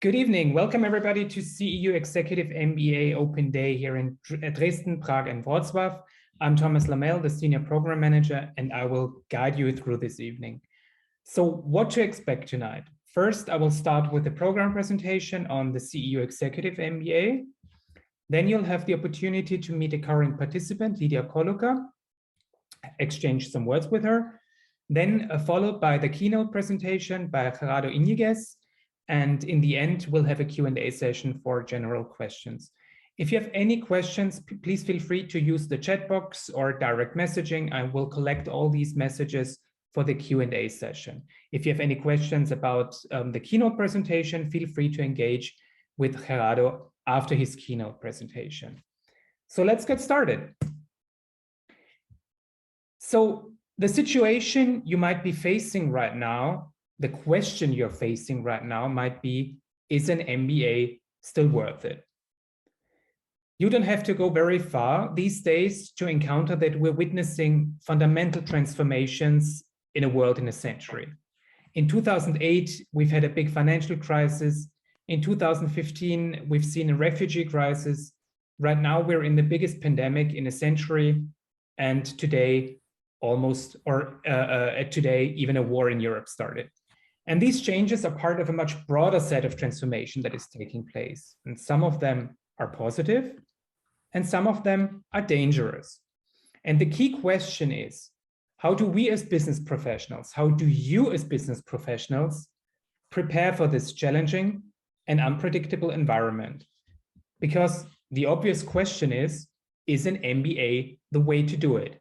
Good evening. Welcome everybody to CEU Executive MBA Open Day here in Dresden, Prague, and Wrocław. I'm Thomas Lamel, the Senior Program Manager, and I will guide you through this evening. So what to expect tonight? First, I will start with the program presentation on the CEU Executive MBA. Then you'll have the opportunity to meet a current participant, Lydia Koluka, exchange some words with her. Then followed by the keynote presentation by Gerardo Iñiguez. And in the end, we'll have a Q&A session for general questions. If you have any questions, please feel free to use the chat box or direct messaging. I will collect all these messages for the Q&A session. If you have any questions about the keynote presentation, feel free to engage with Gerardo after his keynote presentation. So let's get started. So the situation you might be facing right now, the question you're facing right now might be, is an MBA still worth it? You don't have to go very far these days to encounter that we're witnessing fundamental transformations in a world in a century. In 2008, we've had a big financial crisis. In 2015, we've seen a refugee crisis. Right now, we're in the biggest pandemic in a century. And today, today, even a war in Europe started. And these changes are part of a much broader set of transformation that is taking place. And some of them are positive, and some of them are dangerous. And the key question is, how do we as business professionals, how do you as business professionals prepare for this challenging and unpredictable environment? Because the obvious question is an MBA the way to do it?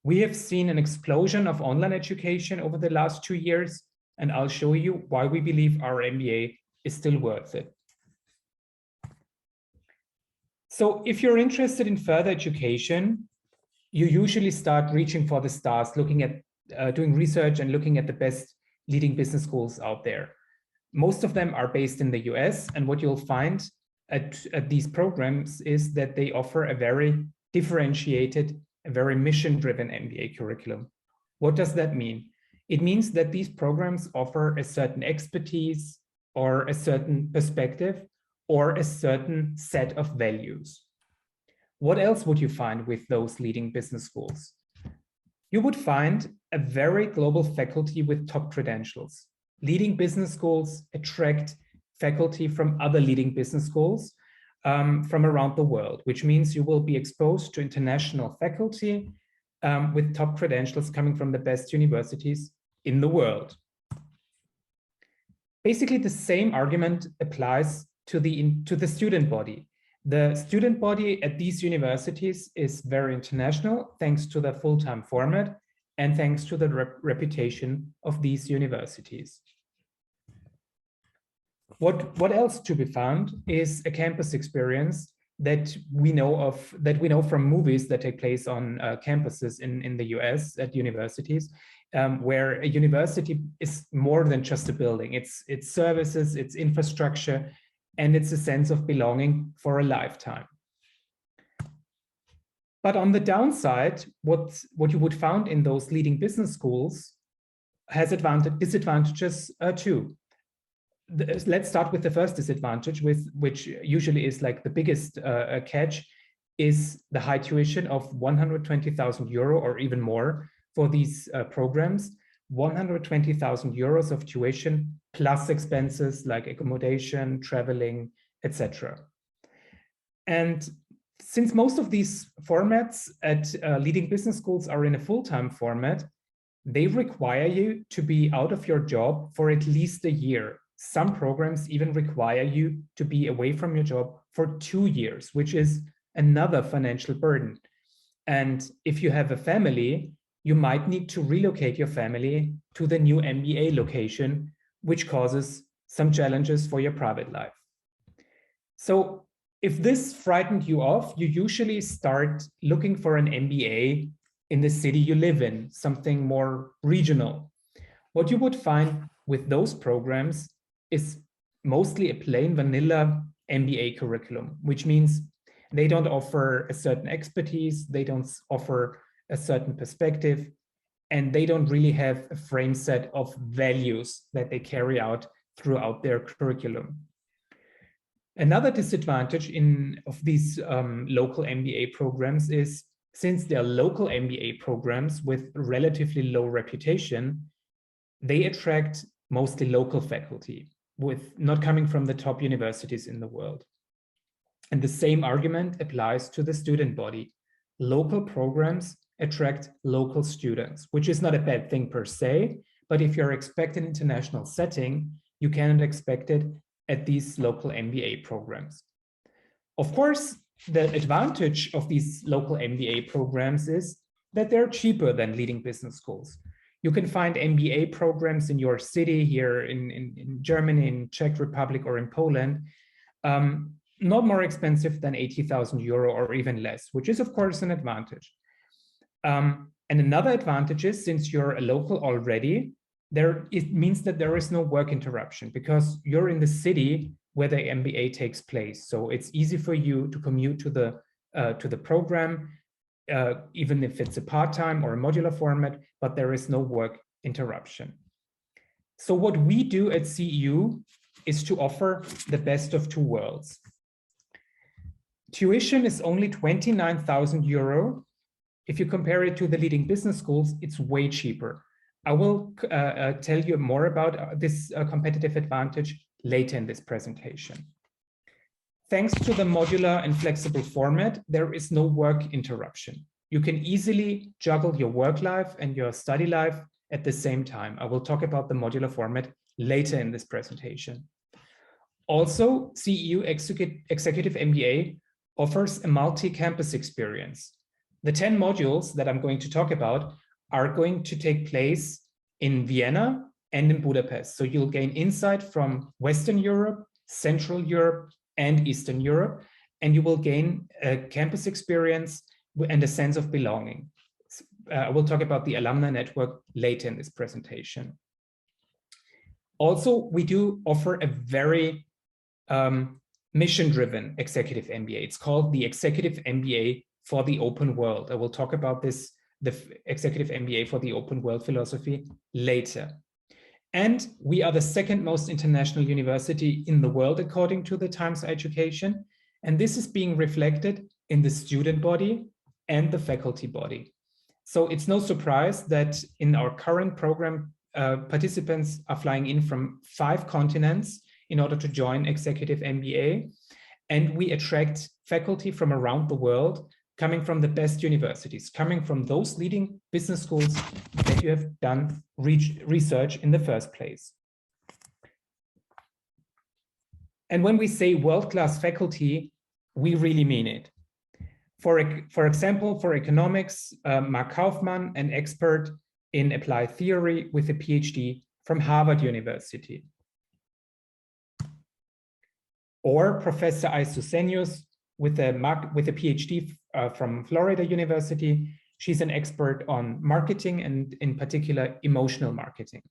We have seen an explosion of online education over the last 2 years, and I'll show you why we believe our MBA is still worth it. So if you're interested in further education, you usually start reaching for the stars, looking at doing research and looking at the best leading business schools out there. Most of them are based in the US, and what you'll find at these programs is that they offer a very differentiated, a very mission-driven MBA curriculum. What does that mean? It means that these programs offer a certain expertise or a certain perspective or a certain set of values. What else would you find with those leading business schools? You would find a very global faculty with top credentials. Leading business schools attract faculty from other leading business schools from around the world, which means you will be exposed to international faculty with top credentials coming from the best universities in the world. Basically, the same argument applies to the student body. The student body at these universities is very international, thanks to the full-time format and thanks to the reputation of these universities. What else to be found is a campus experience that we know from movies that take place on campuses in the US at universities, where a university is more than just a building. It's services, it's infrastructure, and it's a sense of belonging for a lifetime. But on the downside, what you would find in those leading business schools has disadvantages too. Let's start with the first disadvantage, which usually is like the biggest catch, is the high tuition of 120,000 euro or even more for these programs. 120,000 euros of tuition plus expenses like accommodation, traveling, etc. And since most of these formats at leading business schools are in a full-time format, they require you to be out of your job for at least a year. Some programs even require you to be away from your job for 2 years, which is another financial burden. And if you have a family, you might need to relocate your family to the new MBA location, which causes some challenges for your private life. So if this frightened you off, you usually start looking for an MBA in the city you live in, something more regional. What you would find with those programs is mostly a plain vanilla MBA curriculum, which means they don't offer a certain expertise, they don't offer a certain perspective, and they don't really have a frame set of values that they carry out throughout their curriculum. Another disadvantage of these local MBA programs is, since they are local MBA programs with relatively low reputation, they attract mostly local faculty, with not coming from the top universities in the world. And the same argument applies to the student body. Local programs attract local students, which is not a bad thing per se, but if you're expecting an international setting, you cannot expect it at these local MBA programs. Of course, the advantage of these local MBA programs is that they're cheaper than leading business schools. You can find MBA programs in your city here in Germany, in Czech Republic, or in Poland, not more expensive than 80,000 euro or even less, which is of course an advantage. And another advantage is, since you're a local already, it means that there is no work interruption because you're in the city where the MBA takes place. So it's easy for you to commute to the program, even if it's a part-time or a modular format, but there is no work interruption. So what we do at CEU is to offer the best of two worlds. Tuition is only 29,000 euro. If you compare it to the leading business schools, it's way cheaper. I will tell you more about this competitive advantage later in this presentation. Thanks to the modular and flexible format, there is no work interruption. You can easily juggle your work life and your study life at the same time. I will talk about the modular format later in this presentation. Also, CEU Executive MBA offers a multi-campus experience. The 10 modules that I'm going to talk about are going to take place in Vienna and in Budapest. So you'll gain insight from Western Europe, Central Europe, and Eastern Europe, and you will gain a campus experience and a sense of belonging. I will talk about the alumni network later in this presentation. Also, we do offer a very mission-driven executive MBA. It's called the Executive MBA for the Open World. I will talk about this, the Executive MBA for the Open World philosophy, later. And we are the second most international university in the world, according to the Times Education. And this is being reflected in the student body and the faculty body. So it's no surprise that in our current program, participants are flying in from 5 continents in order to join Executive MBA. And we attract faculty from around the world, coming from the best universities, coming from those leading business schools that you have done research in the first place. And when we say world-class faculty, we really mean it. For example, for economics, Mark Kaufmann, an expert in applied theory with a PhD from Harvard University. Or Professor Aistusenius with a PhD from Florida University. She's an expert on marketing and in particular emotional marketing.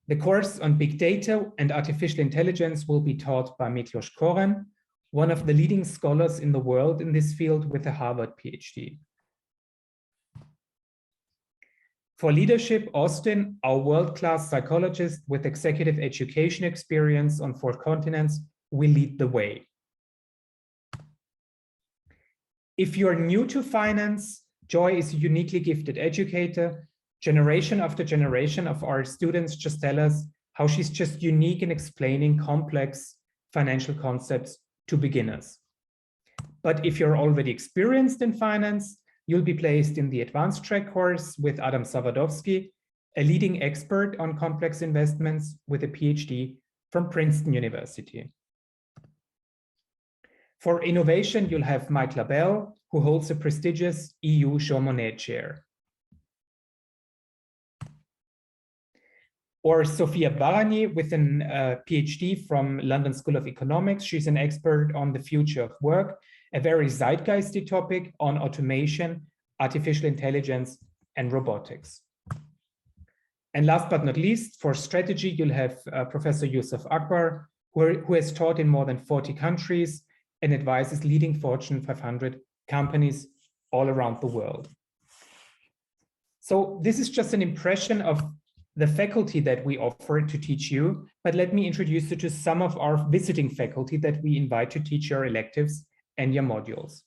The course on big data and artificial intelligence will be taught by Miklos Koren, one of the leading scholars in the world in this field with a Harvard PhD. For leadership, Austin, our world-class psychologist with executive education experience on 4 continents, will lead the way. If you're new to finance, Joy is a uniquely gifted educator. Generation after generation of our students just tell us how she's just unique in explaining complex financial concepts to beginners. But if you're already experienced in finance, you'll be placed in the advanced track course with Adam Savadovsky, a leading expert on complex investments with a PhD from Princeton University. For innovation, you'll have Mike Labelle, who holds a prestigious EU Jean Monnet chair. Or Sophia Barani with a PhD from London School of Economics. She's an expert on the future of work, a very zeitgeisty topic on automation, artificial intelligence, and robotics. And last but not least, for strategy, you'll have Professor Yusuf Akbar, who has taught in more than 40 countries and advises leading Fortune 500 companies all around the world. So this is just an impression of the faculty that we offer to teach you, but let me introduce you to some of our visiting faculty that we invite to teach your electives and your modules.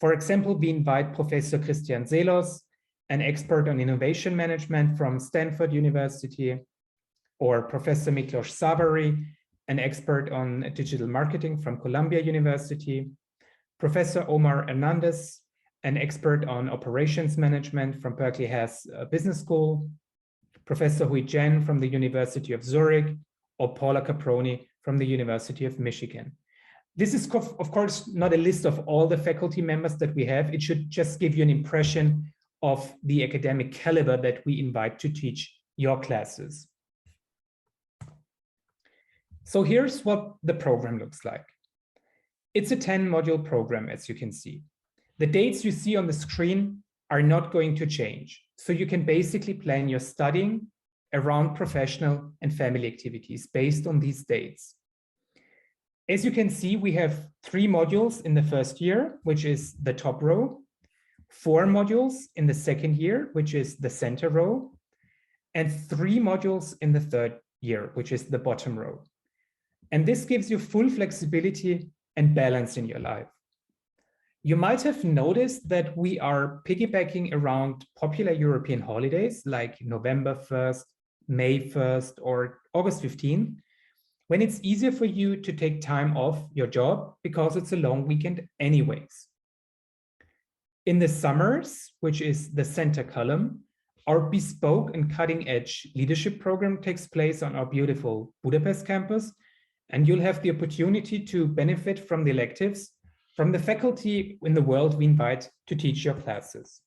For example, we invite Professor Christian Zelos, an expert on innovation management from Stanford University, or Professor Miklos Savary, an expert on digital marketing from Columbia University, Professor Omar Hernandez, an expert on operations management from Berkeley Haas Business School, Professor Hui Jen from the University of Zurich, or Paula Caproni from the University of Michigan. This is, of course, not a list of all the faculty members that we have. It should just give you an impression of the academic caliber that we invite to teach your classes. So here's what the program looks like. It's a 10-module program, as you can see. The dates you see on the screen are not going to change. So you can basically plan your studying around professional and family activities based on these dates. As you can see, we have 3 modules in the first year, which is the top row, 4 modules in the second year, which is the center row, and 3 modules in the third year, which is the bottom row. And this gives you full flexibility and balance in your life. You might have noticed that we are piggybacking around popular European holidays like November 1st, May 1st, or August 15th, when it's easier for you to take time off your job because it's a long weekend anyways. In the summers, which is the center column, our bespoke and cutting-edge leadership program takes place on our beautiful Budapest campus, and you'll have the opportunity to benefit from the electives from the faculty in the world we invite to teach your classes.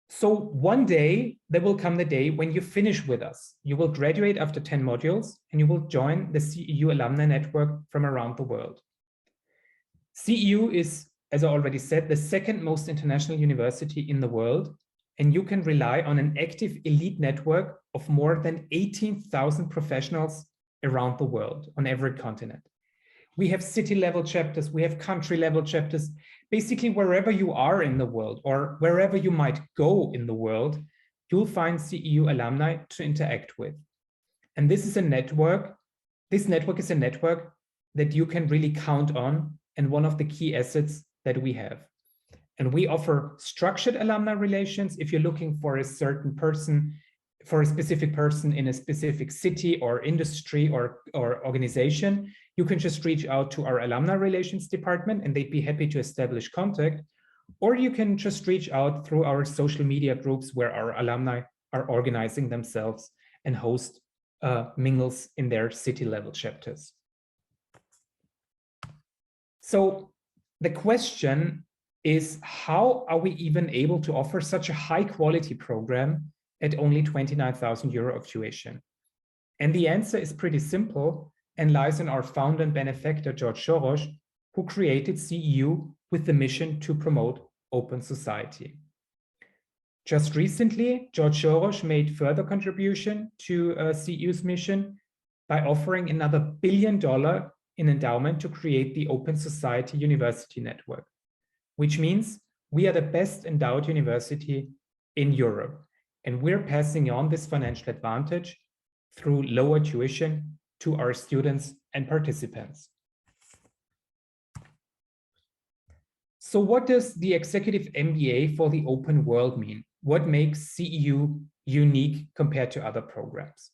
So one day, there will come the day when you finish with us. You will graduate after 10 modules, and you will join the CEU alumni network from around the world. CEU is, as I already said, the second most international university in the world, and you can rely on an active elite network of more than 18,000 professionals around the world on every continent. We have city-level chapters, we have country-level chapters. Basically, wherever you are in the world or wherever you might go in the world, you'll find CEU alumni to interact with. And this is a network. This network is a network that you can really count on, and one of the key assets that we have. And we offer structured alumni relations. If you're looking for a certain person, for a specific person in a specific city or industry or organization, you can just reach out to our alumni relations department and they'd be happy to establish contact. Or you can just reach out through our social media groups where our alumni are organizing themselves and host mingles in their city level chapters. So the question is, how are we even able to offer such a high quality program at only 29,000 euro of tuition? And the answer is pretty simple and lies in our founder and benefactor, George Soros, who created CEU with the mission to promote open society. Just recently, George Soros made further contribution to CEU's mission by offering another $1 billion in endowment to create the Open Society University Network, which means we are the best endowed university in Europe. And we're passing on this financial advantage through lower tuition to our students and participants. So what does the executive MBA for the open world mean? What makes CEU unique compared to other programs?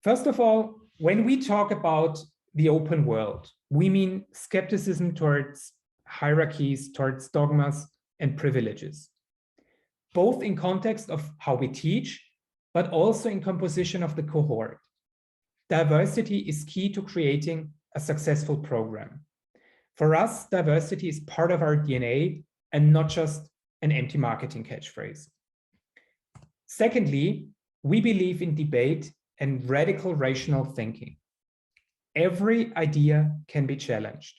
First of all, when we talk about the open world, we mean skepticism towards hierarchies, towards dogmas and privileges, both in context of how we teach, but also in composition of the cohort. Diversity is key to creating a successful program. For us, diversity is part of our DNA and not just an empty marketing catchphrase. Secondly, we believe in debate and radical rational thinking. Every idea can be challenged.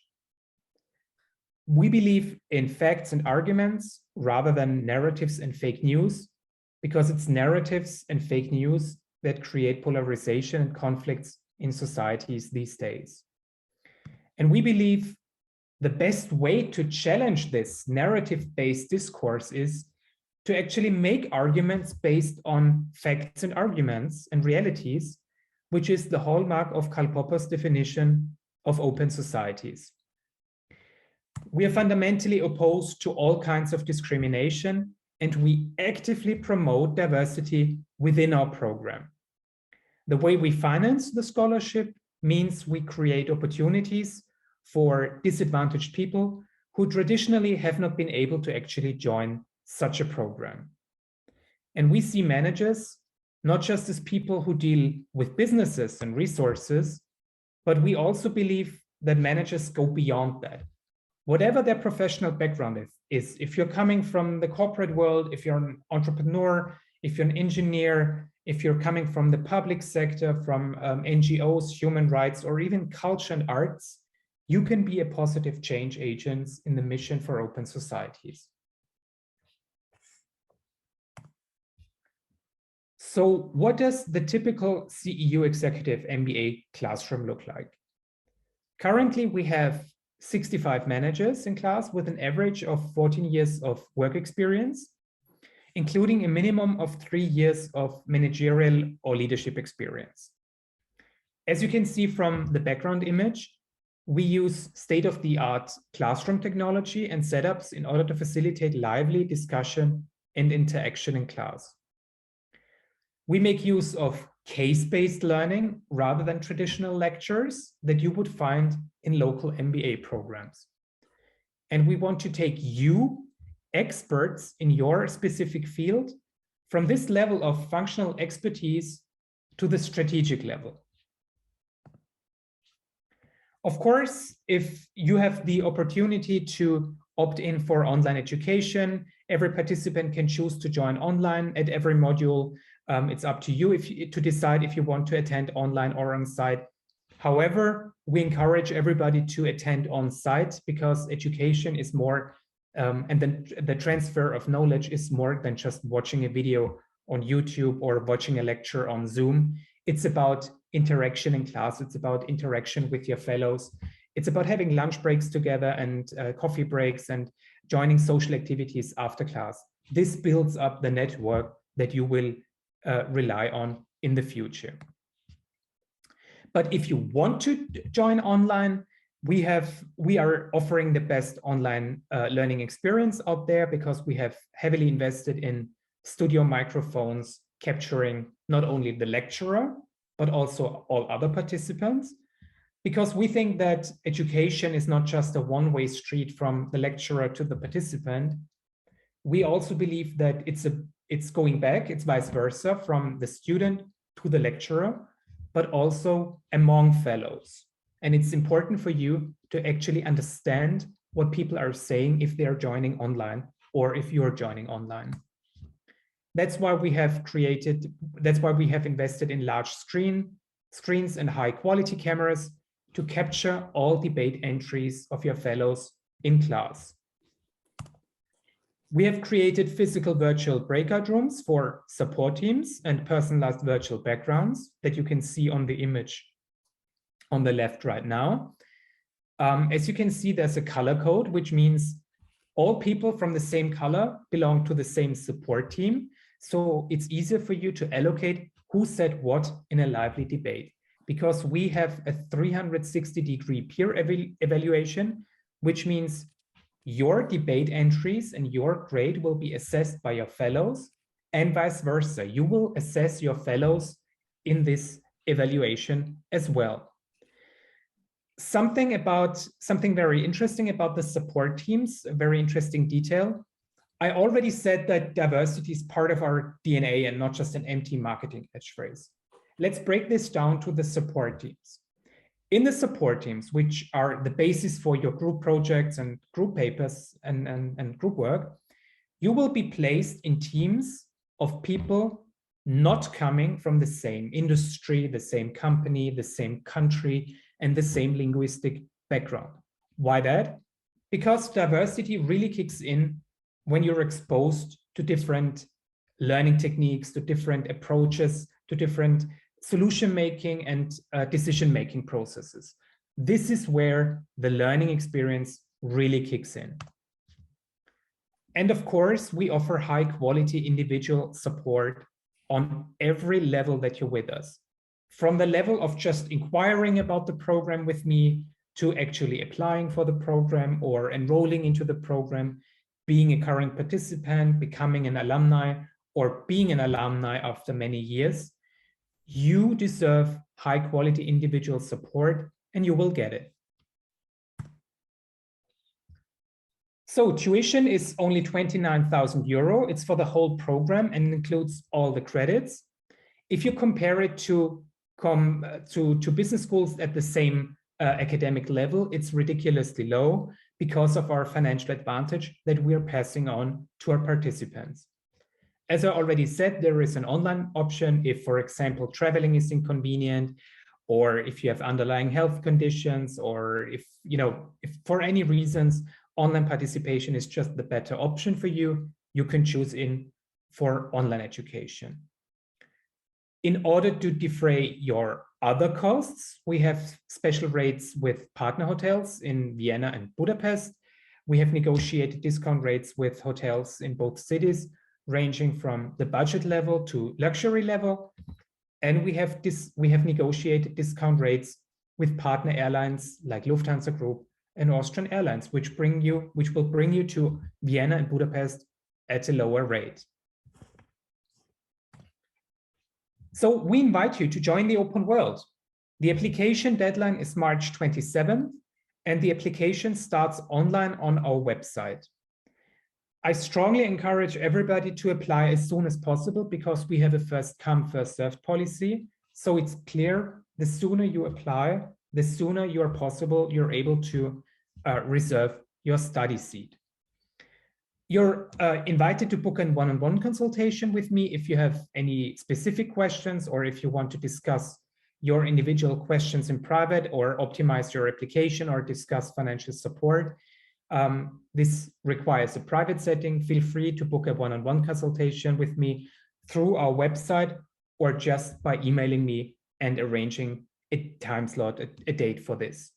We believe in facts and arguments rather than narratives and fake news, because it's narratives and fake news that create polarization and conflicts in societies these days. And we believe the best way to challenge this narrative-based discourse is to actually make arguments based on facts and arguments and realities, which is the hallmark of Karl Popper's definition of open societies. We are fundamentally opposed to all kinds of discrimination, and we actively promote diversity within our program. The way we finance the scholarship means we create opportunities for disadvantaged people who traditionally have not been able to actually join such a program. And we see managers not just as people who deal with businesses and resources, but we also believe that managers go beyond that. Whatever their professional background is, if you're coming from the corporate world, if you're an entrepreneur, if you're an engineer, if you're coming from the public sector, from NGOs, human rights, or even culture and arts, you can be a positive change agent in the mission for open societies. So what does the typical CEU executive MBA classroom look like? Currently, we have 65 managers in class with an average of 14 years of work experience, including a minimum of 3 years of managerial or leadership experience. As you can see from the background image, we use state-of-the-art classroom technology and setups in order to facilitate lively discussion and interaction in class. We make use of case-based learning rather than traditional lectures that you would find in local MBA programs. And we want to take you, experts in your specific field, from this level of functional expertise to the strategic level. Of course, if you have the opportunity to opt in for online education, every participant can choose to join online at every module. It's up to you to decide if you want to attend online or on site. However, we encourage everybody to attend on site because education is more, and then the transfer of knowledge is more than just watching a video on YouTube or watching a lecture on Zoom. It's about interaction in class. It's about interaction with your fellows. It's about having lunch breaks together and coffee breaks and joining social activities after class. This builds up the network that you will rely on in the future. But if you want to join online, we are offering the best online learning experience out there because we have heavily invested in studio microphones capturing not only the lecturer, but also all other participants, because we think that education is not just a one-way street from the lecturer to the participant. We also believe that it's going back, it's vice versa, from the student to the lecturer, but also among fellows. And it's important for you to actually understand what people are saying if they are joining online or if you're joining online. That's why we have invested in large screens and high quality cameras to capture all debate entries of your fellows in class. We have created physical virtual breakout rooms for support teams and personalized virtual backgrounds that you can see on the image on the left right now. As you can see, there's a color code, which means all people from the same color belong to the same support team. So it's easier for you to allocate who said what in a lively debate, because we have a 360-degree peer evaluation, which means your debate entries and your grade will be assessed by your fellows and vice versa. You will assess your fellows in this evaluation as well. Something very interesting about the support teams, a very interesting detail. I already said that diversity is part of our DNA and not just an empty marketing catchphrase. Let's break this down to the support teams. In the support teams, which are the basis for your group projects and group papers and group work, you will be placed in teams of people not coming from the same industry, the same company, the same country, and the same linguistic background. Why that? Because diversity really kicks in when you're exposed to different learning techniques, to different approaches, to different solution-making and decision-making processes. This is where the learning experience really kicks in. And of course, we offer high quality individual support on every level that you're with us. From the level of just inquiring about the program with me to actually applying for the program or enrolling into the program, being a current participant, becoming an alumni, or being an alumni after many years, you deserve high quality individual support and you will get it. So tuition is only 29,000 euro. It's for the whole program and includes all the credits. If you compare it to business schools at the same academic level, it's ridiculously low because of our financial advantage that we are passing on to our participants. As I already said, there is an online option if, for example, traveling is inconvenient, or if you have underlying health conditions, or if for any reasons, online participation is just the better option for you, you can choose for online education. In order to defray your other costs, we have special rates with partner hotels in Vienna and Budapest. We have negotiated discount rates with hotels in both cities, ranging from the budget level to luxury level. And we have negotiated discount rates with partner airlines like Lufthansa Group and Austrian Airlines, which will bring you to Vienna and Budapest at a lower rate. So we invite you to join the open world. The application deadline is March 27th, and the application starts online on our website. I strongly encourage everybody to apply as soon as possible because we have a first come, first served policy. So it's clear, the sooner you apply, the sooner you're able to reserve your study seat. You're invited to book a one-on-one consultation with me if you have any specific questions or if you want to discuss your individual questions in private or optimize your application or discuss financial support. This requires a private setting. Feel free to book a one-on-one consultation with me through our website or just by emailing me and arranging a time slot, a date for this.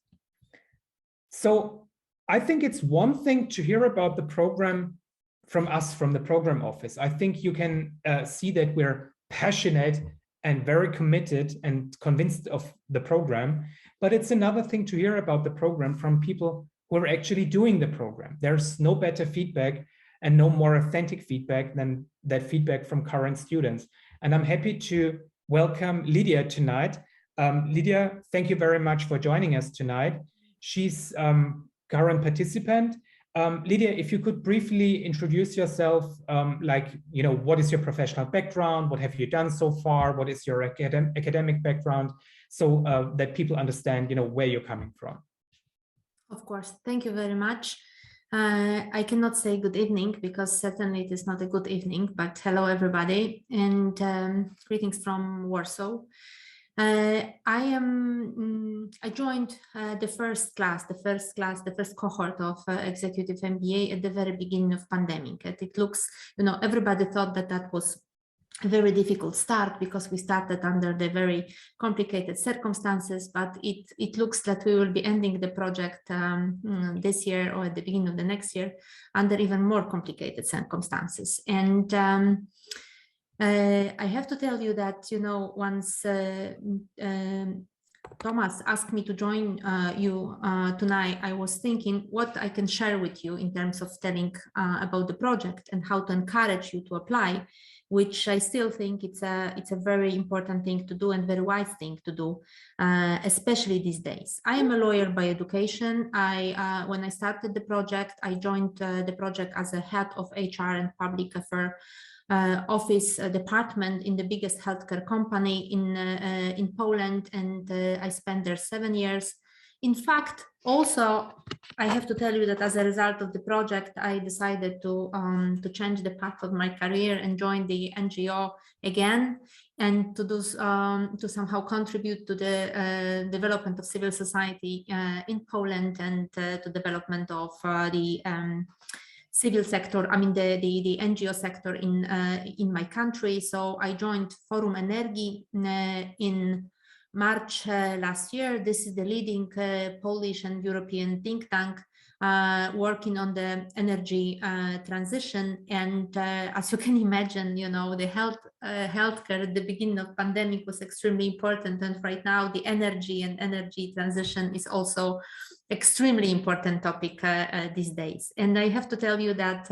So I think it's one thing to hear about the program from us, from the program office. I think you can see that we're passionate and very committed and convinced of the program, but it's another thing to hear about the program from people who are actually doing the program. There's no better feedback and no more authentic feedback than that feedback from current students. And I'm happy to welcome Lydia tonight. Lydia, thank you very much for joining us tonight. She's current participant. Lydia, if you could briefly introduce yourself, what is your professional background? What have you done so far? What is your academic background? So that people understand, where you're coming from. Of course. Thank you very much. I cannot say good evening because certainly it is not a good evening, but hello, everybody, and greetings from Warsaw. I joined the first cohort of executive MBA at the very beginning of pandemic. And it looks, everybody thought that was a very difficult start because we started under the very complicated circumstances, but it looks that we will be ending the project this year or at the beginning of the next year under even more complicated circumstances. And I have to tell you that, once Thomas asked me to join you tonight, I was thinking what I can share with you in terms of telling about the project and how to encourage you to apply, which I still think it's a very important thing to do and very wise thing to do, especially these days. I am a lawyer by education. When I started the project, I joined the project as a head of HR and public affairs office department in the biggest healthcare company in Poland, and I spent there 7 years. In fact, also, I have to tell you that as a result of the project, I decided to change the path of my career and join the NGO again, and to somehow contribute to the development of civil society in Poland and to development of the civil sector, the NGO sector in my country. So I joined Forum Energii in March last year. This is the leading Polish and European think tank working on the energy transition. And as you can imagine, you know, the healthcare at the beginning of pandemic was extremely important. And right now the energy and energy transition is also extremely important topic these days. And I have to tell you that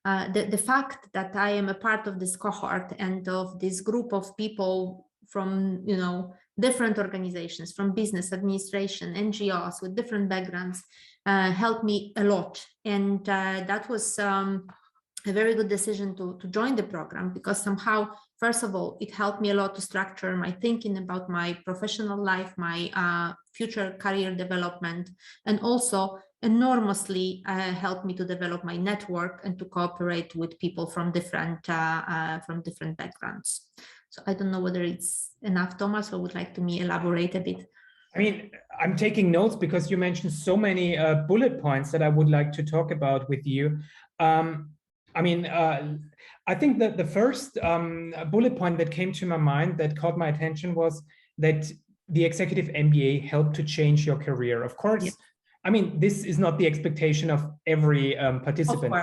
the fact that I am a part of this cohort and of this group of people from, you know, different organizations, from business, administration, NGOs with different backgrounds, helped me a lot. And that was a very good decision to join the program, because somehow, first of all, it helped me a lot to structure my thinking about my professional life, my future career development, and also enormously helped me to develop my network and to cooperate with people from different backgrounds. So I don't know whether it's enough, Thomas, or would like to me elaborate a bit. I mean, I'm taking notes because you mentioned so many bullet points that I would like to talk about with you. I mean, I think that the first bullet point that came to my mind that caught my attention was that the executive MBA helped to change your career. Of course, yeah. I mean, this is not the expectation of every participant.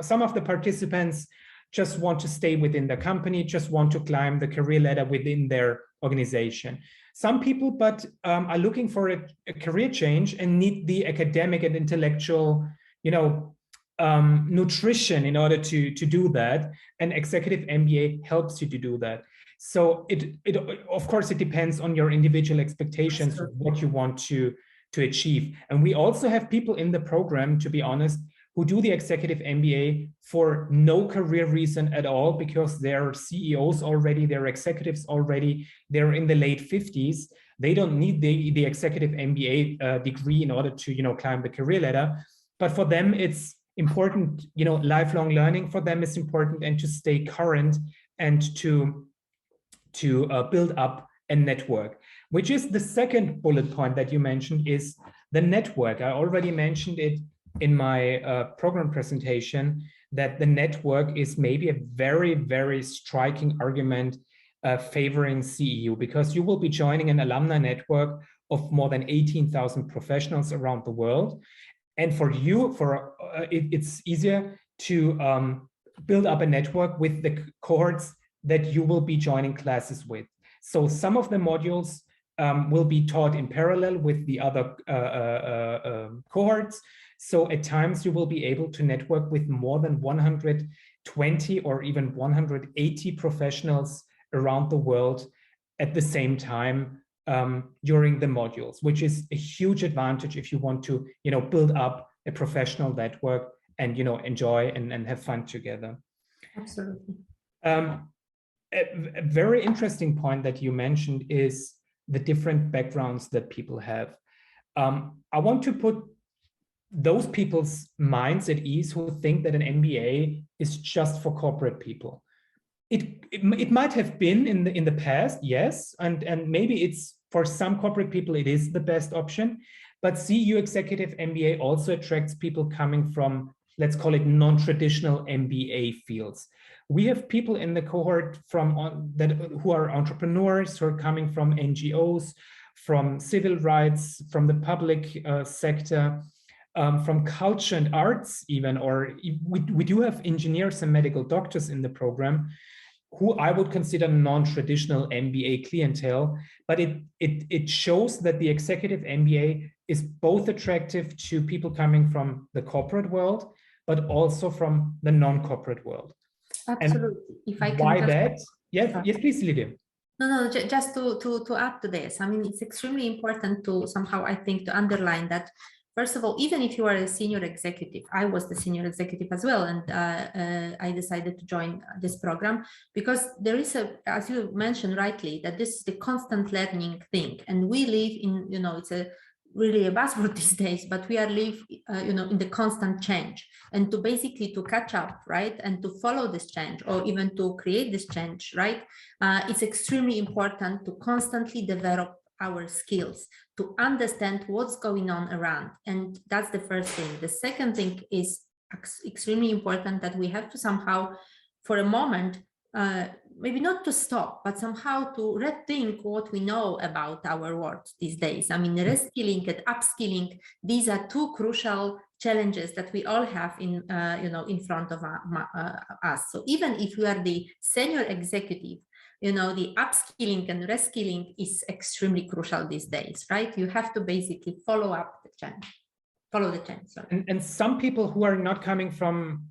Some of the participants just want to stay within the company, just want to climb the career ladder within their organization. Some people, but are looking for a career change and need the academic and intellectual, you know, nutrition in order to do that. And executive MBA helps you to do that. So it of course, it depends on your individual expectations of what you want to achieve. And we also have people in the program, to be honest, who do the executive MBA for no career reason at all, because they're CEOs already, they're executives already, they're in the late 50s. They don't need the executive MBA degree in order to, you know, climb the career ladder. But for them, it's important, you know, lifelong learning for them is important, and to stay current and to build up a network, which is the second bullet point that you mentioned, is the network. I already mentioned it in my program presentation, that the network is maybe a very, very striking argument favoring CEU, because you will be joining an alumni network of more than 18,000 professionals around the world. And for you, it's easier to build up a network with the cohorts that you will be joining classes with. So some of the modules will be taught in parallel with the other cohorts. So at times you will be able to network with more than 120 or even 180 professionals around the world at the same time during the modules, which is a huge advantage if you want to, you know, build up a professional network and, you know, enjoy and have fun together. Absolutely. A very interesting point that you mentioned is the different backgrounds that people have. I want to put those people's minds at ease who think that an MBA is just for corporate people. It might have been in the past, yes, and maybe it's for some corporate people it is the best option, but CEU Executive MBA also attracts people coming from, let's call it, non-traditional MBA fields. We have people in the cohort who are entrepreneurs, who are coming from NGOs, from civil rights, from the public sector, from culture and arts even, or we do have engineers and medical doctors in the program, who I would consider non-traditional MBA clientele, but it shows that the executive MBA is both attractive to people coming from the corporate world, but also from the non-corporate world. Absolutely. And if I can why that? Yes, please, Lydia. No, just to add to this, I mean, it's extremely important to somehow, I think, to underline that, first of all, even if you are a senior executive, I was the senior executive as well, and I decided to join this program because there is as you mentioned rightly, that this is the constant learning thing, and we live in, you know, it's really a buzzword these days, but we are you know, in the constant change, and to basically to catch up, right, and to follow this change, or even to create this change, right, it's extremely important to constantly develop our skills, to understand what's going on around. And that's the first thing. The second thing is extremely important, that we have to somehow, for a moment, maybe not to stop, but somehow to rethink what we know about our world these days. I mean, reskilling and upskilling, these are two crucial challenges that we all have in, in front of us. So even if you are the senior executive, the upskilling and reskilling is extremely crucial these days, right? You have to basically follow the change. And some people who are not coming from,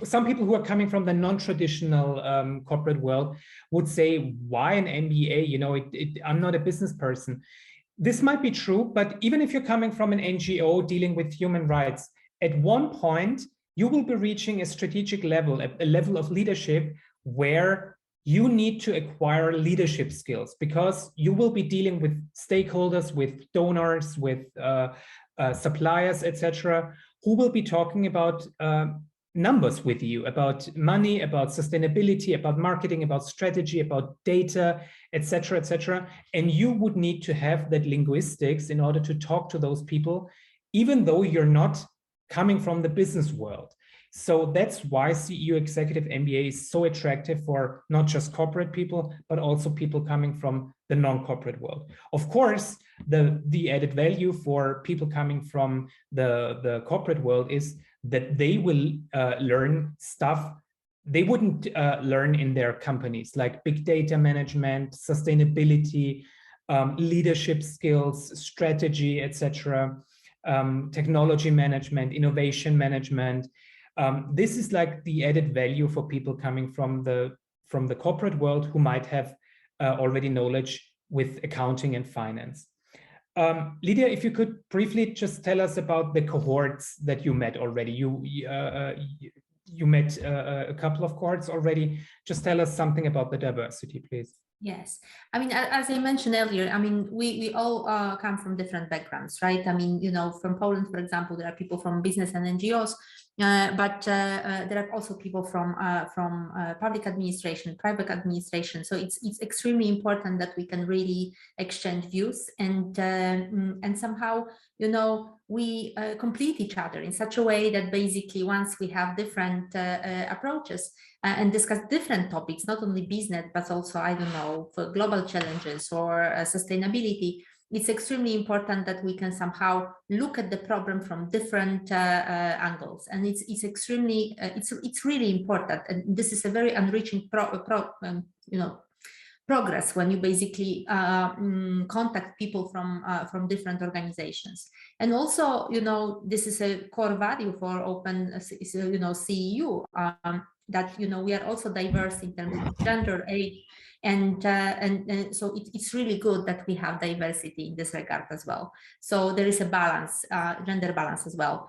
some people who are coming from the non-traditional corporate world would say, why an MBA? I'm not a business person. This might be true, but even if you're coming from an NGO dealing with human rights, at one point, you will be reaching a strategic level, a level of leadership where you need to acquire leadership skills, because you will be dealing with stakeholders, with donors, with suppliers, etc., who will be talking about numbers with you, about money, about sustainability, about marketing, about strategy, about data, etc., etc. And you would need to have that linguistics in order to talk to those people, even though you're not coming from the business world. So that's why CEU Executive MBA is so attractive for not just corporate people, but also people coming from the non-corporate world. Of course, the added value for people coming from the corporate world is that they will learn stuff they wouldn't learn in their companies, like big data management, sustainability, leadership skills, strategy, etc., technology management, innovation management. This is like the added value for people coming from the corporate world who might have already knowledge with accounting and finance. Lydia, if you could briefly just tell us about the cohorts that you met already. You met a couple of cohorts already. Just tell us something about the diversity, please. Yes, I mean, as I mentioned earlier, I mean, we all come from different backgrounds, right? I mean, from Poland, for example, there are people from business and NGOs, but there are also people from public administration, private administration. So it's extremely important that we can really exchange views and somehow, we complete each other in such a way that basically once we have different approaches and discuss different topics, not only business, but also, I don't know, for global challenges or sustainability, it's extremely important that we can somehow look at the problem from different angles. And it's extremely, it's really important. And this is a very enriching progress when you basically contact people from different organizations. And also, this is a core value for open, CEU, that, we are also diverse in terms of gender, age, and so it's really good that we have diversity in this regard as well. So there is a balance, gender balance as well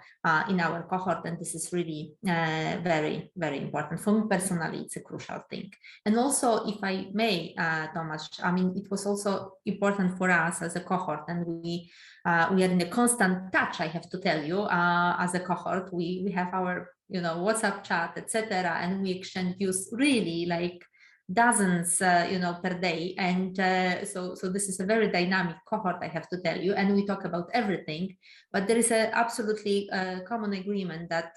in our cohort, and this is really very, very important. For me personally, it's a crucial thing. And also, if I may, Tomasz, I mean, it was also important for us as a cohort, and we are in a constant touch, I have to tell you, as a cohort. We have our WhatsApp chat, etc., and we exchange views really like dozens, per day. And so this is a very dynamic cohort, I have to tell you, and we talk about everything. But there is a absolutely common agreement that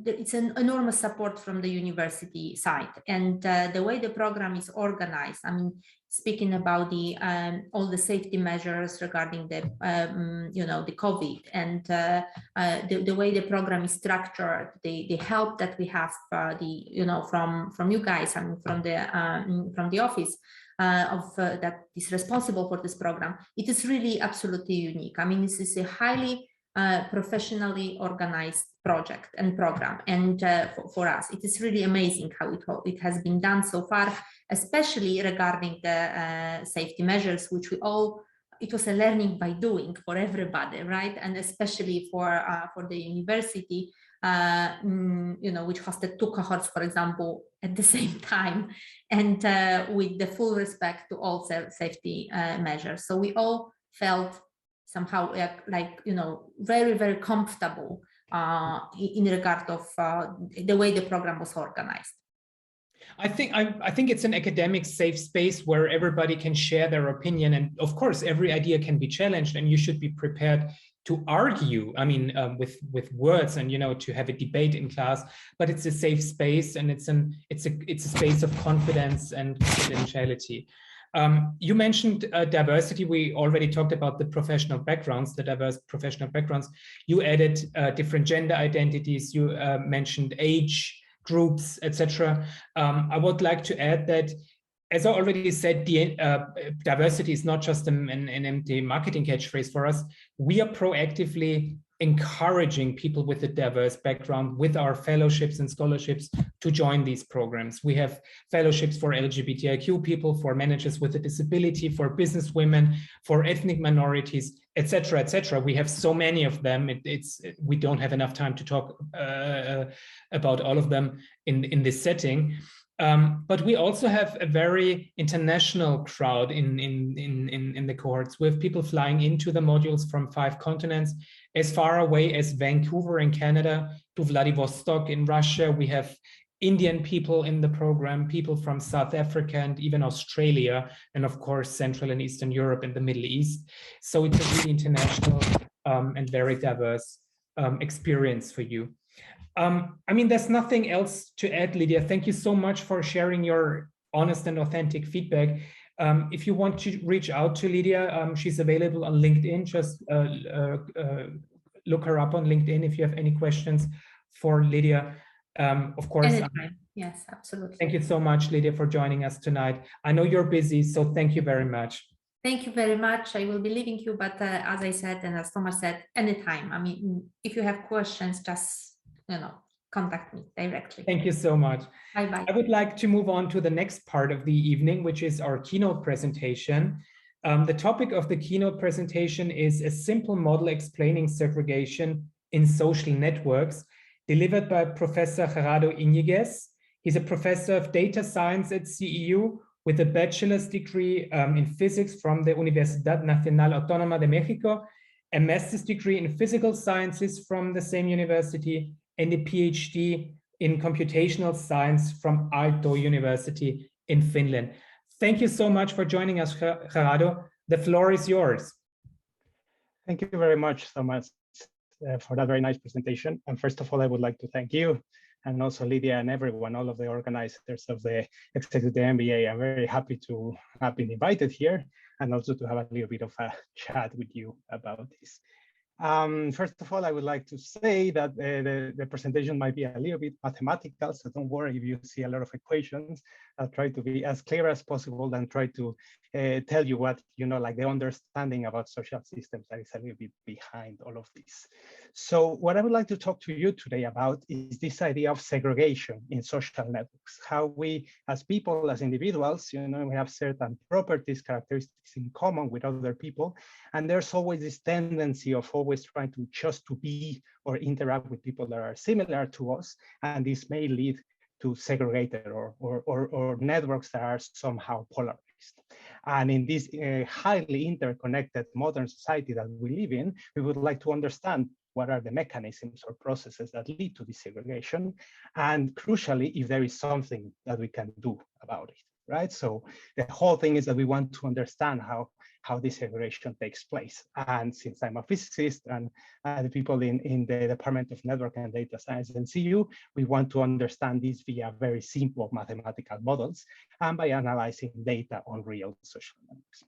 it's an enormous support from the university side, and the way the program is organized. I mean, speaking about the all the safety measures regarding the the COVID, and the way the program is structured, the help that we have from you guys, I mean, from the office that is responsible for this program, it is really absolutely unique. I mean, this is a highly professionally organized project and program, and for us it is really amazing how it has been done so far, especially regarding the safety measures, which it was a learning by doing for everybody, right? And especially for the university, which hosted 2 cohorts, for example, at the same time, and with the full respect to all safety measures. So we all felt somehow like very, very comfortable in regard of the way the program was organized. I think it's an academic safe space where everybody can share their opinion, and of course every idea can be challenged, and you should be prepared to argue, I mean, with words and, to have a debate in class, but it's a safe space, and it's a space of confidence and confidentiality. You mentioned diversity. We already talked about the professional backgrounds, the diverse professional backgrounds. You added different gender identities. You mentioned age groups, etc. I would like to add that, as I already said, diversity is not just an empty marketing catchphrase for us. We are proactively encouraging people with a diverse background with our fellowships and scholarships to join these programs. We have fellowships for LGBTIQ people, for managers with a disability, for business women, for ethnic minorities, etc., etc. We have so many of them. We don't have enough time to talk about all of them in this setting. But we also have a very international crowd in the cohorts. We have people flying into the modules from 5 continents, as far away as Vancouver in Canada to Vladivostok in Russia. We have Indian people in the program, people from South Africa and even Australia, and of course, Central and Eastern Europe and the Middle East. So it's a really international and very diverse experience for you. I mean, there's nothing else to add, Lydia. Thank you so much for sharing your honest and authentic feedback. If you want to reach out to Lydia, she's available on LinkedIn. Just look her up on LinkedIn if you have any questions for Lydia. Of course. Anytime. Yes, absolutely. Thank you so much, Lydia, for joining us tonight. I know you're busy, so thank you very much. Thank you very much. I will be leaving you, but as I said, and as Thomas said, anytime. I mean, if you have questions, just contact me directly. Thank you so much. Bye-bye. I would like to move on to the next part of the evening, which is our keynote presentation. The topic of the keynote presentation is a simple model explaining segregation in social networks, delivered by Professor Gerardo Iñiguez. He's a professor of data science at CEU with a bachelor's degree in physics from the Universidad Nacional Autónoma de México, a master's degree in physical sciences from the same university, and a PhD in computational science from Aalto University in Finland. Thank you so much for joining us, Gerardo. The floor is yours. Thank you very much, Thomas, for that very nice presentation. And first of all, I would like to thank you and also Lydia and everyone, all of the organizers of the Executive MBA. I'm very happy to have been invited here and also to have a little bit of a chat with you about this. First of all, I would like to say that the presentation might be a little bit mathematical, so don't worry if you see a lot of equations. I'll try to be as clear as possible and try to tell you what, like the understanding about social systems that is a little bit behind all of this. So what I would like to talk to you today about is this idea of segregation in social networks, how we as people, as individuals, we have certain properties, characteristics in common with other people, and there's always this tendency of always trying to just to be or interact with people that are similar to us, and this may lead to segregated or networks that are somehow polarized. And in this highly interconnected modern society that we live in, we would like to understand what are the mechanisms or processes that lead to this segregation, and crucially, if there is something that we can do about it, right? So the whole thing is that we want to understand how this segregation takes place. And since I'm a physicist and the people in the Department of Network and Data Science and CEU, we want to understand this via very simple mathematical models and by analyzing data on real social networks.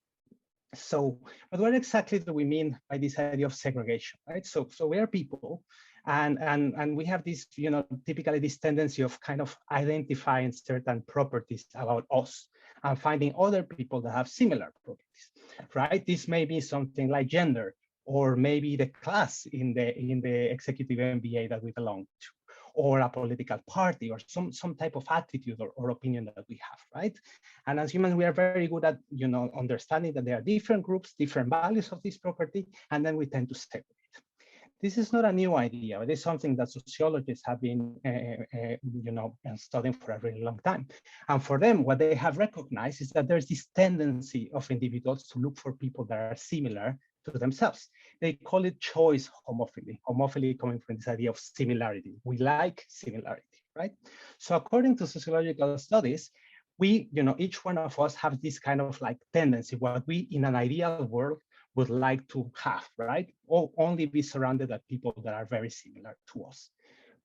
So, but what exactly do we mean by this idea of segregation, right? So we are people, and we have this, typically this tendency of kind of identifying certain properties about us and finding other people that have similar properties, right? This may be something like gender, or maybe the class in the executive MBA that we belong to, or a political party, or some type of attitude or opinion that we have, right? And as humans, we are very good at, understanding that there are different groups, different values of this property, and then we tend to separate. This is not a new idea. It is something that sociologists have been, studying for a really long time. And for them, what they have recognized is that there's this tendency of individuals to look for people that are similar to themselves. They call it choice homophily. Homophily coming from this idea of similarity. We like similarity, right? So according to sociological studies, we, each one of us have this kind of like tendency, what we in an ideal world would like to have, right? Or only be surrounded by people that are very similar to us.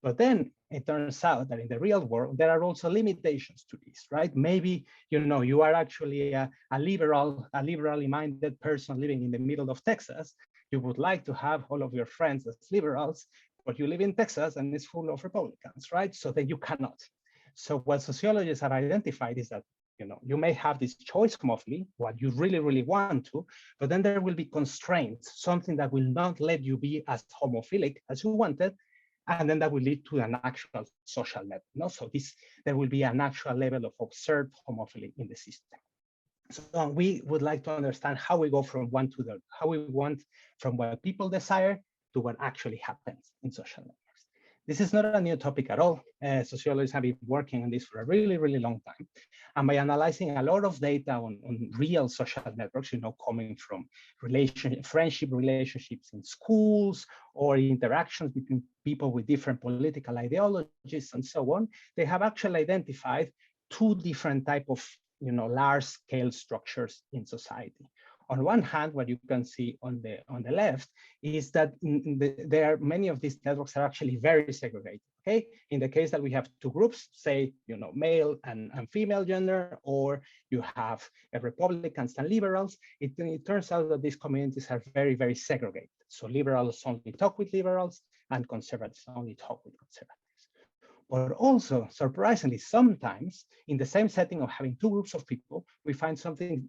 But then it turns out that in the real world, there are also limitations to this, right? Maybe, you are actually a liberally minded person living in the middle of Texas. You would like to have all of your friends as liberals, but you live in Texas and it's full of Republicans, right? So then you cannot. So what sociologists have identified is that you may have this choice homophily, what you really, really want to, but then there will be constraints, something that will not let you be as homophilic as you wanted, and then that will lead to an actual social level. So there will be an actual level of observed homophily in the system. So we would like to understand how we go from one to the other, how we want from what people desire to what actually happens in social networks. This is not a new topic at all. Sociologists have been working on this for a really, really long time. And by analyzing a lot of data on real social networks, coming from friendship relationships in schools or interactions between people with different political ideologies and so on, they have actually identified two different types of large-scale structures in society. On one hand, what you can see on the left is that many of these networks are actually very segregated. Okay, in the case that we have two groups, say male and female gender, or you have Republicans and liberals, it turns out that these communities are very, very segregated. So liberals only talk with liberals, and conservatives only talk with conservatives. But also, surprisingly, sometimes in the same setting of having two groups of people, we find something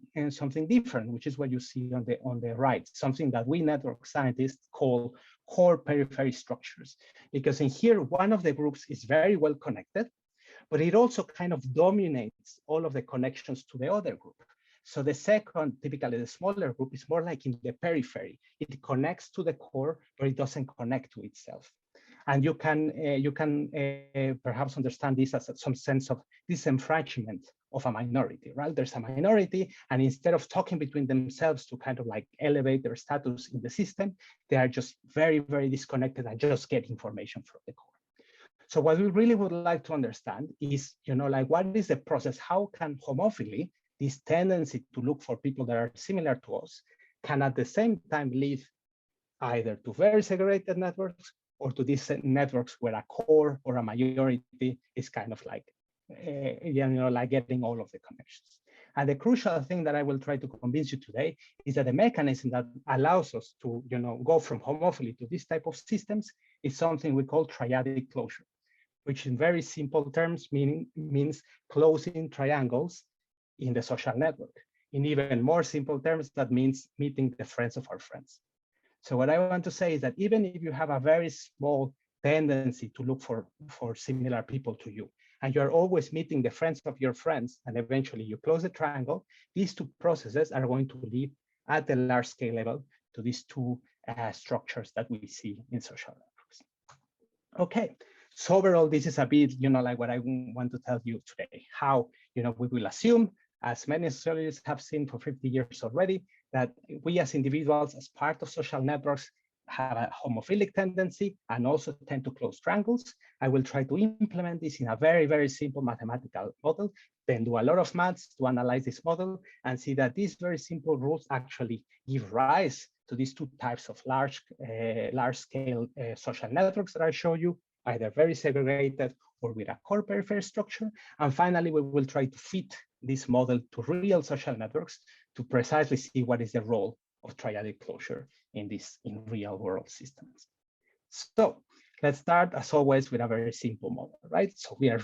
different, which is what you see on the right, something that we network scientists call core periphery structures. Because in here, one of the groups is very well connected, but it also kind of dominates all of the connections to the other group. So the second, typically the smaller group, is more like in the periphery. It connects to the core, but it doesn't connect to itself. And you can perhaps understand this as some sense of disenfranchisement of a minority, right? There's a minority, and instead of talking between themselves to kind of like elevate their status in the system, they are just very, very disconnected and just get information from the core. So what we really would like to understand is, what is the process? How can homophily, this tendency to look for people that are similar to us, can at the same time lead either to very segregated networks or to these networks where a core or a majority is kind of like, like getting all of the connections. And the crucial thing that I will try to convince you today is that the mechanism that allows us to, go from homophily to this type of systems is something we call triadic closure, which in very simple terms means closing triangles in the social network. In even more simple terms, that means meeting the friends of our friends. So what I want to say is that even if you have a very small tendency to look for similar people to you, and you're always meeting the friends of your friends, and eventually you close the triangle, these two processes are going to lead at the large scale level to these two structures that we see in social networks. Okay, so overall, this is a bit, like what I want to tell you today, how, we will assume, as many sociologists have seen for 50 years already, that we as individuals, as part of social networks, have a homophilic tendency and also tend to close triangles. I will try to implement this in a very, very simple mathematical model, then do a lot of maths to analyze this model and see that these very simple rules actually give rise to these two types of large-scale social networks that I show you, either very segregated or with a core periphery structure. And finally, we will try to fit this model to real social networks to precisely see what is the role of triadic closure in real world systems. So let's start, as always, with a very simple model, right? So we are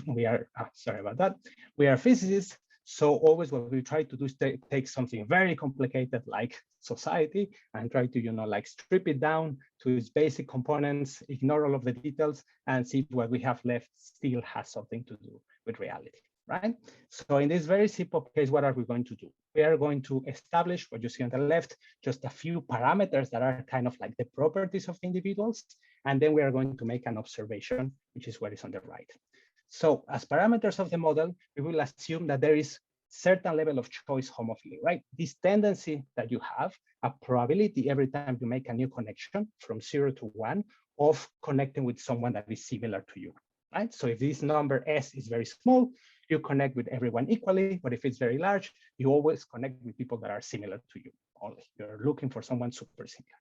sorry about that. We are physicists. So always what we try to do is take something very complicated like society and try to, like strip it down to its basic components, ignore all of the details, and see what we have left still has something to do with reality, right? So in this very simple case, what are we going to do? We are going to establish what you see on the left, just a few parameters that are kind of like the properties of individuals. And then we are going to make an observation, which is what is on the right. So as parameters of the model, we will assume that there is certain level of choice homophily, right? This tendency that you have, a probability every time you make a new connection from 0 to 1 of connecting with someone that is similar to you, right? So if this number S is very small, you connect with everyone equally, but if it's very large, you always connect with people that are similar to you, only. You're looking for someone super similar.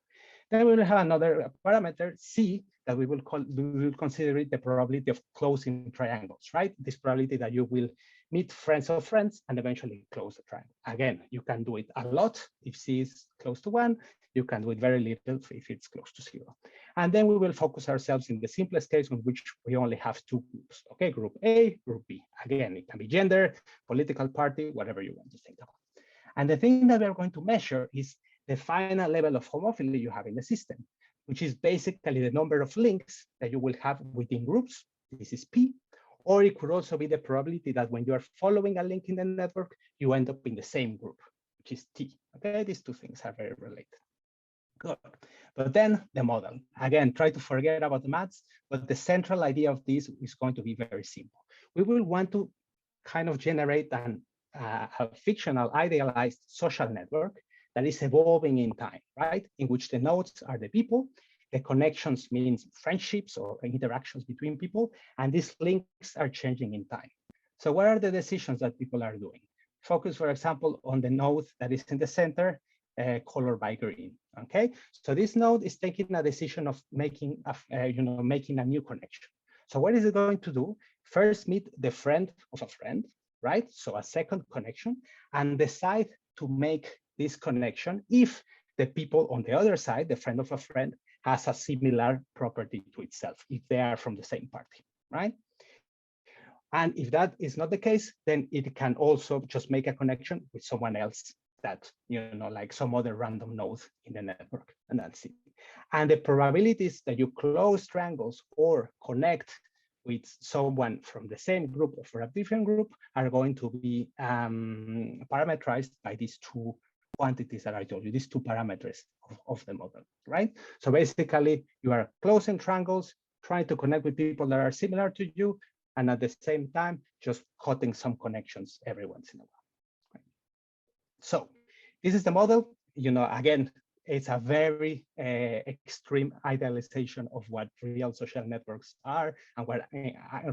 Then we will have another parameter, C, that we will consider it the probability of closing triangles, right? This probability that you will meet friends of friends and eventually close the triangle. Again, you can do it a lot if C is close to 1. You can do it very little if it's close to 0. And then we will focus ourselves in the simplest case in which we only have 2 groups, okay? Group A, group B. Again, it can be gender, political party, whatever you want to think about. And the thing that we're going to measure is the final level of homophily you have in the system, which is basically the number of links that you will have within groups. This is P. Or it could also be the probability that when you are following a link in the network, you end up in the same group, which is T. Okay, these two things are very related. Good. But then the model. Again, try to forget about the maths, but the central idea of this is going to be very simple. We will want to kind of generate a fictional, idealized social network that is evolving in time, right? In which the nodes are the people, the connections means friendships or interactions between people, and these links are changing in time. So what are the decisions that people are doing? Focus, for example, on the node that is in the center, colored by green. Okay, so this node is taking a decision of making a new connection. So what is it going to do? First, meet the friend of a friend, right? So a second connection, and decide to make this connection if the people on the other side, the friend of a friend, has a similar property to itself, if they are from the same party, right? And if that is not the case, then it can also just make a connection with someone else that, like some other random node in the network, and that's it. And the probabilities that you close triangles or connect with someone from the same group or for a different group are going to be parameterized by these 2 quantities that I told you, these 2 parameters of the model, right? So basically, you are closing triangles, trying to connect with people that are similar to you, and at the same time, just cutting some connections every once in a while. Right? So this is the model. Again, it's a very extreme idealization of what real social networks are and what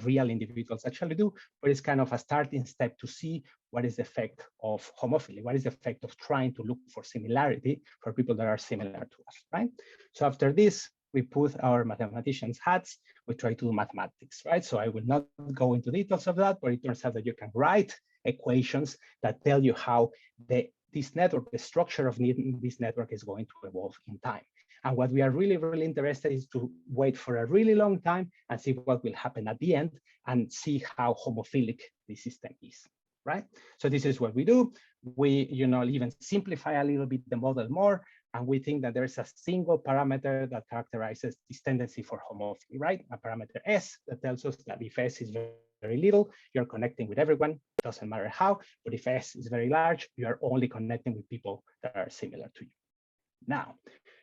real individuals actually do, but it's kind of a starting step to see what is the effect of homophily, what is the effect of trying to look for similarity for people that are similar to us, right? So after this, we put our mathematicians' hats, we try to do mathematics, right? So I will not go into details of that, but it turns out that you can write equations that tell you how this network, the structure of this network is going to evolve in time. And what we are really, really interested in is to wait for a really long time and see what will happen at the end and see how homophilic the system is, right? So this is what we do. We, even simplify a little bit the model more, and we think that there's a single parameter that characterizes this tendency for homophily, right? A parameter S that tells us that if S is very little, you're connecting with everyone, doesn't matter how, but if S is very large, you are only connecting with people that are similar to you. Now,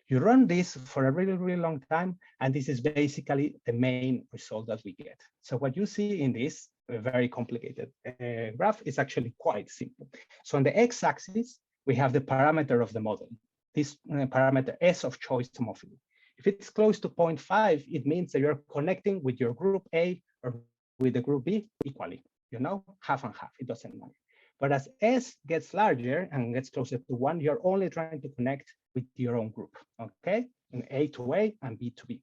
you run this for a really, really long time, and this is basically the main result that we get. So what you see in this very complicated graph is actually quite simple. So on the x-axis, we have the parameter of the model, this parameter S of choice homophily. If it's close to 0.5, it means that you're connecting with your group A or with the group B equally, half and half, it doesn't matter. But as S gets larger and gets closer to 1, you're only trying to connect with your own group, okay? And A to A and B to B.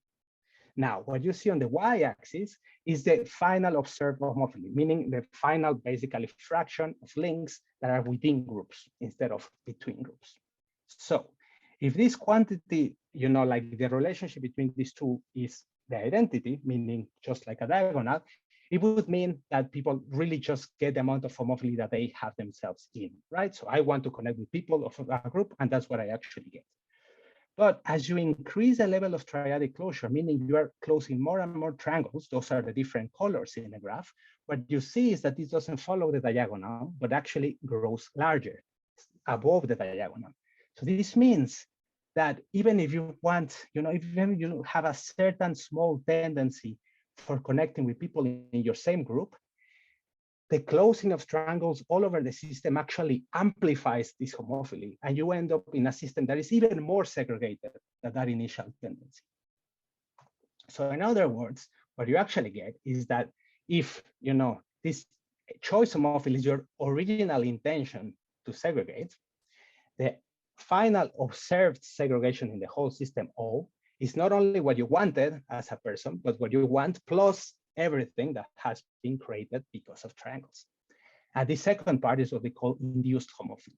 Now, what you see on the y-axis is the final observed homophily, meaning the final, basically, fraction of links that are within groups instead of between groups. So if this quantity, like the relationship between these two is the identity, meaning just like a diagonal, it would mean that people really just get the amount of homophily that they have themselves in, right? So I want to connect with people of a group, and that's what I actually get. But as you increase the level of triadic closure, meaning you are closing more and more triangles, those are the different colors in the graph, what you see is that this doesn't follow the diagonal, but actually grows larger above the diagonal. So this means that even if you want, if you have a certain small tendency for connecting with people in your same group, the closing of triangles all over the system actually amplifies this homophily, and you end up in a system that is even more segregated than that initial tendency. So in other words, what you actually get is that if, this choice homophily is your original intention to segregate, the final observed segregation in the whole system O is not only what you wanted as a person, but what you want plus everything that has been created because of triangles. And the second part is what we call induced homophily.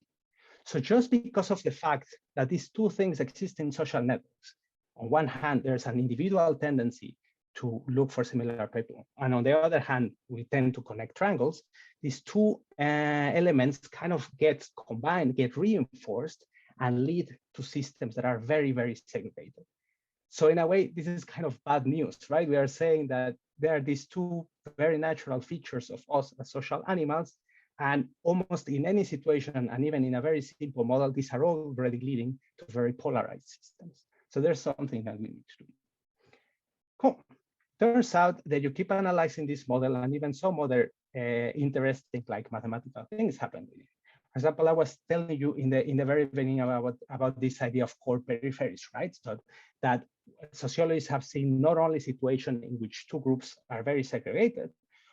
So just because of the fact that these two things exist in social networks, on one hand, there's an individual tendency to look for similar people, and on the other hand, we tend to connect triangles, these two elements kind of get combined, get reinforced, and lead to systems that are very, very segregated. So in a way, this is kind of bad news, right? We are saying that there are these two very natural features of us as social animals, and almost in any situation, and even in a very simple model, these are already leading to very polarized systems. So there's something that we need to do. Cool. Turns out that you keep analyzing this model, and even some other interesting, like mathematical things happen with it. For example, I was telling you in the very beginning about this idea of core peripheries, right? So that sociologists have seen not only situations in which two groups are very segregated,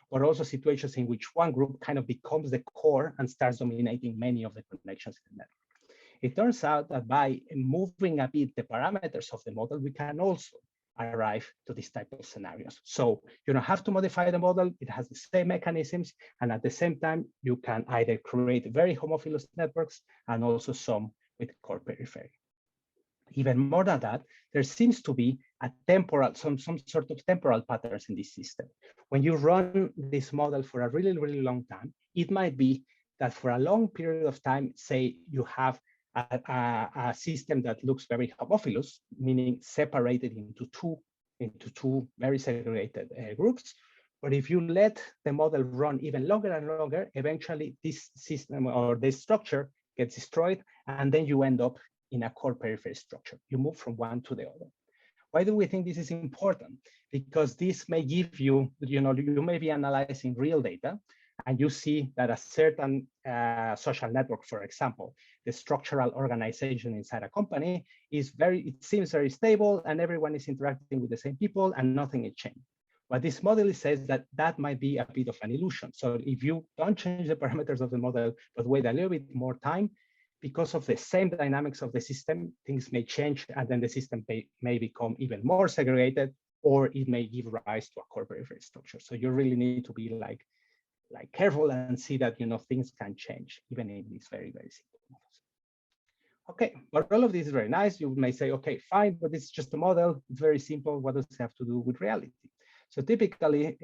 but also situations in which one group kind of becomes the core and starts dominating many of the connections in the network. It turns out that by moving a bit the parameters of the model, we can also arrive to this type of scenarios. So you don't have to modify the model, it has the same mechanisms, and at the same time, you can either create very homophilous networks and also some with core periphery. Even more than that, there seems to be a temporal, some sort of temporal patterns in this system. When you run this model for a really, really long time, it might be that for a long period of time, say you have a system that looks very homophilous, meaning separated into two very segregated groups. But if you let the model run even longer and longer, eventually this system or this structure gets destroyed, and then you end up in a core periphery structure. You move from one to the other. Why do we think this is important? Because this may give you, you may be analyzing real data, and you see that a certain social network, for example, the structural organization inside a company is it seems very stable, and everyone is interacting with the same people and nothing is changed. But this model says that that might be a bit of an illusion. So if you don't change the parameters of the model, but wait a little bit more time, because of the same dynamics of the system, things may change, and then the system may become even more segregated, or it may give rise to a core periphery structure. So you really need to be like careful and see that things can change even in these very, very simple models. Okay, but all of this is very nice. You may say, okay, fine, but it's just a model. It's very simple. What does it have to do with reality? So typically,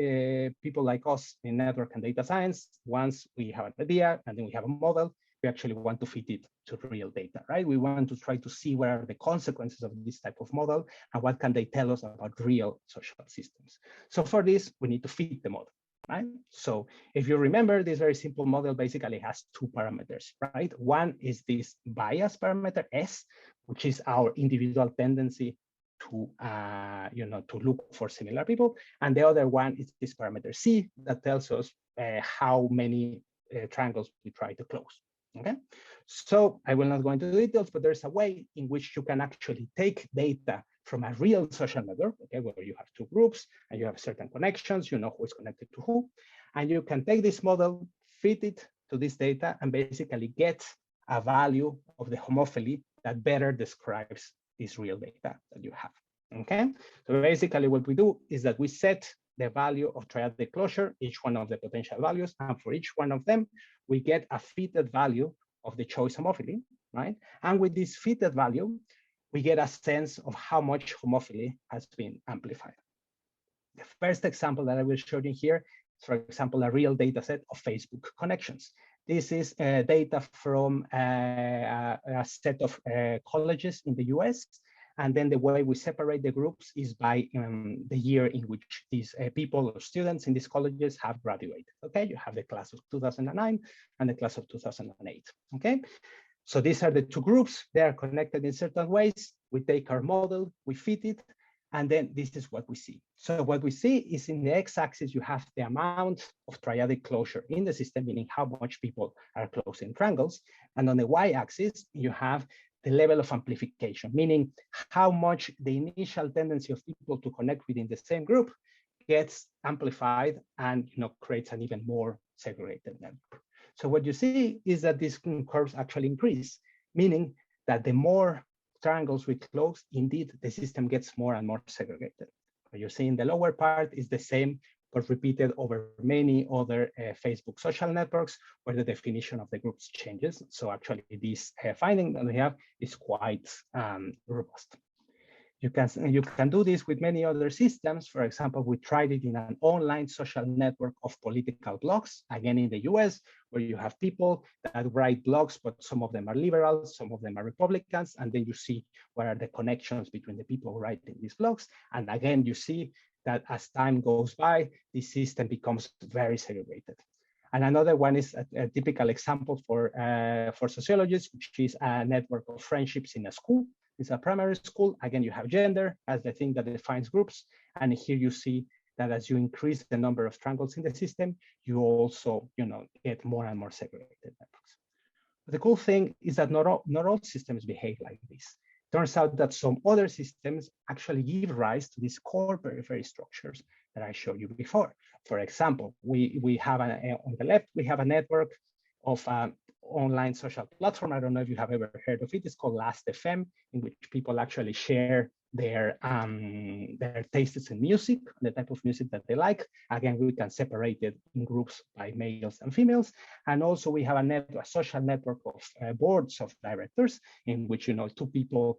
people like us in network and data science, once we have an idea and then we have a model, we actually want to fit it to real data, right? We want to try to see what are the consequences of this type of model and what can they tell us about real social systems. So for this, we need to fit the model, right? So if you remember, this very simple model basically has two parameters, right? One is this bias parameter S, which is our individual tendency to to look for similar people, and the other one is this parameter C that tells us how many triangles we try to close. Okay, so I will not go into details, but there's a way in which you can actually take data from a real social network, okay, where you have two groups and you have certain connections, you know who is connected to who, and you can take this model, fit it to this data, and basically get a value of the homophily that better describes this real data that you have. Okay, so basically what we do is that we set the value of triadic closure, each one of the potential values, and for each one of them, we get a fitted value of the choice homophily, right? And with this fitted value, we get a sense of how much homophily has been amplified. The first example that I will show you here is, for example, a real data set of Facebook connections. This is data from a set of colleges in the US. And then the way we separate the groups is by the year in which these people or students in these colleges have graduated. Okay, you have the class of 2009 and the class of 2008. Okay, so these are the two groups. They are connected in certain ways. We take our model, we fit it, and then this is what we see. So what we see is in the x-axis, you have the amount of triadic closure in the system, meaning how much people are closing triangles. And on the y-axis, you have the level of amplification, meaning how much the initial tendency of people to connect within the same group gets amplified and creates an even more segregated network. So what you see is that these curves actually increase, meaning that the more triangles we close, indeed, the system gets more and more segregated. What you're seeing the lower part is the same, but repeated over many other Facebook social networks where the definition of the groups changes. So actually this finding that we have is quite robust. You can do this with many other systems. For example, we tried it in an online social network of political blogs, again in the US, where you have people that write blogs, but some of them are liberals, some of them are Republicans, and then you see what are the connections between the people writing these blogs. And again, you see that as time goes by, this system becomes very segregated. And another one is a typical example for sociologists, which is a network of friendships in a school. It's a primary school. Again, you have gender as the thing that defines groups. And here you see that as you increase the number of triangles in the system, you also get more and more segregated networks. But the cool thing is that not all systems behave like this. Turns out that some other systems actually give rise to these core periphery structures that I showed you before. For example, we have on the left, we have a network of online social platform. I don't know if you have ever heard of it. It's called Last.fm, in which people actually share their tastes in music, the type of music that they like. Again, we can separate it in groups by males and females. And also we have a social network of boards of directors in which two people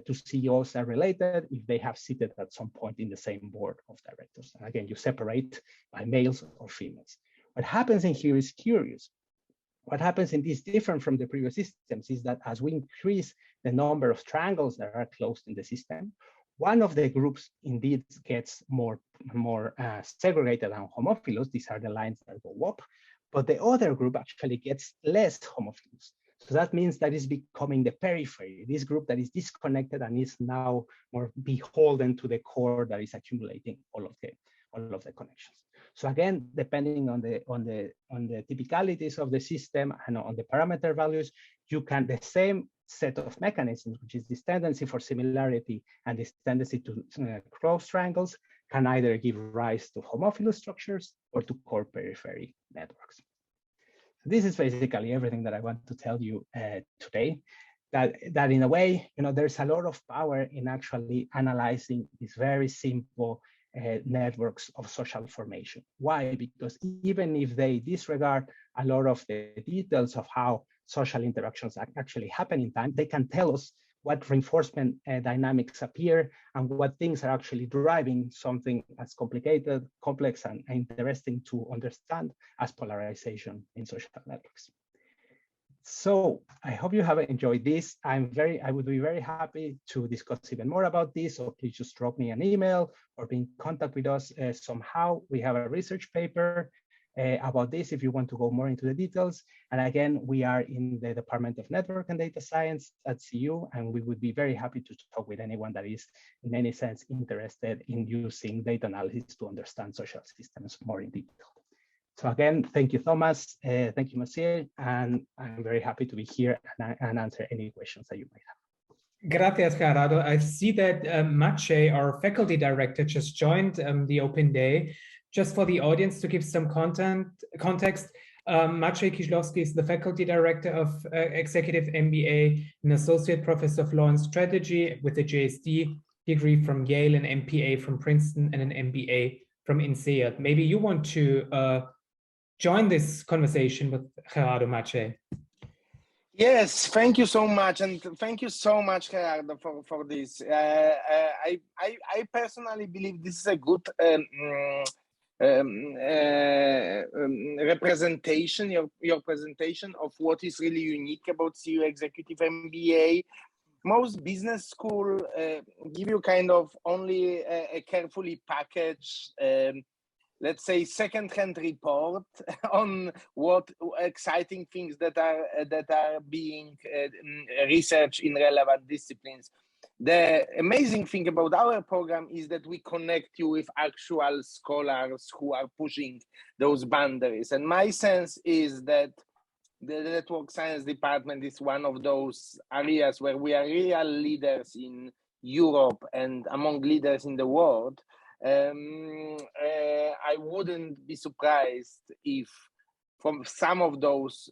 two CEOs are related if they have seated at some point in the same board of directors. And again, you separate by males or females. What happens in here is curious. What happens in this, different from the previous systems, is that as we increase the number of triangles that are closed in the system, one of the groups indeed gets more segregated and homophilous. These are the lines that go up, but the other group actually gets less homophilous. So that means that is becoming the periphery, this group that is disconnected and is now more beholden to the core that is accumulating all of the connections. So again, depending on the typicalities of the system and on the parameter values, you can, the same set of mechanisms, which is this tendency for similarity and this tendency to close triangles, can either give rise to homophilous structures or to core periphery networks. This is basically everything that I want to tell you today. That in a way, there's a lot of power in actually analyzing these very simple networks of social formation. Why? Because even if they disregard a lot of the details of how social interactions actually happen in time, they can tell us what reinforcement dynamics appear and what things are actually driving something as complicated, complex, and interesting to understand as polarization in social networks. So I hope you have enjoyed this. I would be very happy to discuss even more about this, so please just drop me an email or be in contact with us somehow. We have a research paper about this if you want to go more into the details. And again, we are in the Department of Network and Data Science at CEU, and we would be very happy to talk with anyone that is in any sense interested in using data analysis to understand social systems more in detail. So again, thank you, Thomas. Thank you, Monsieur. And I'm very happy to be here and answer any questions that you might have. Gracias, Gerardo. I see that Maciej, our faculty director, just joined the Open Day. Just for the audience to give some context, Maciej Kieślowski is the faculty director of Executive MBA, an associate professor of law and strategy with a JSD degree from Yale, an MPA from Princeton, and an MBA from INSEAD. Maybe you want to join this conversation with Gerardo, Maciej. Yes, thank you so much, and thank you so much, Gerardo, for this. I personally believe this is a good representation, your presentation of what is really unique about CEU Executive MBA. Most business school give you kind of only a carefully packaged, let's say, second-hand report on what exciting things that are being researched in relevant disciplines. The amazing thing about our program is that we connect you with actual scholars who are pushing those boundaries. And my sense is that the network science department is one of those areas where we are real leaders in Europe and among leaders in the world. I wouldn't be surprised if from some of those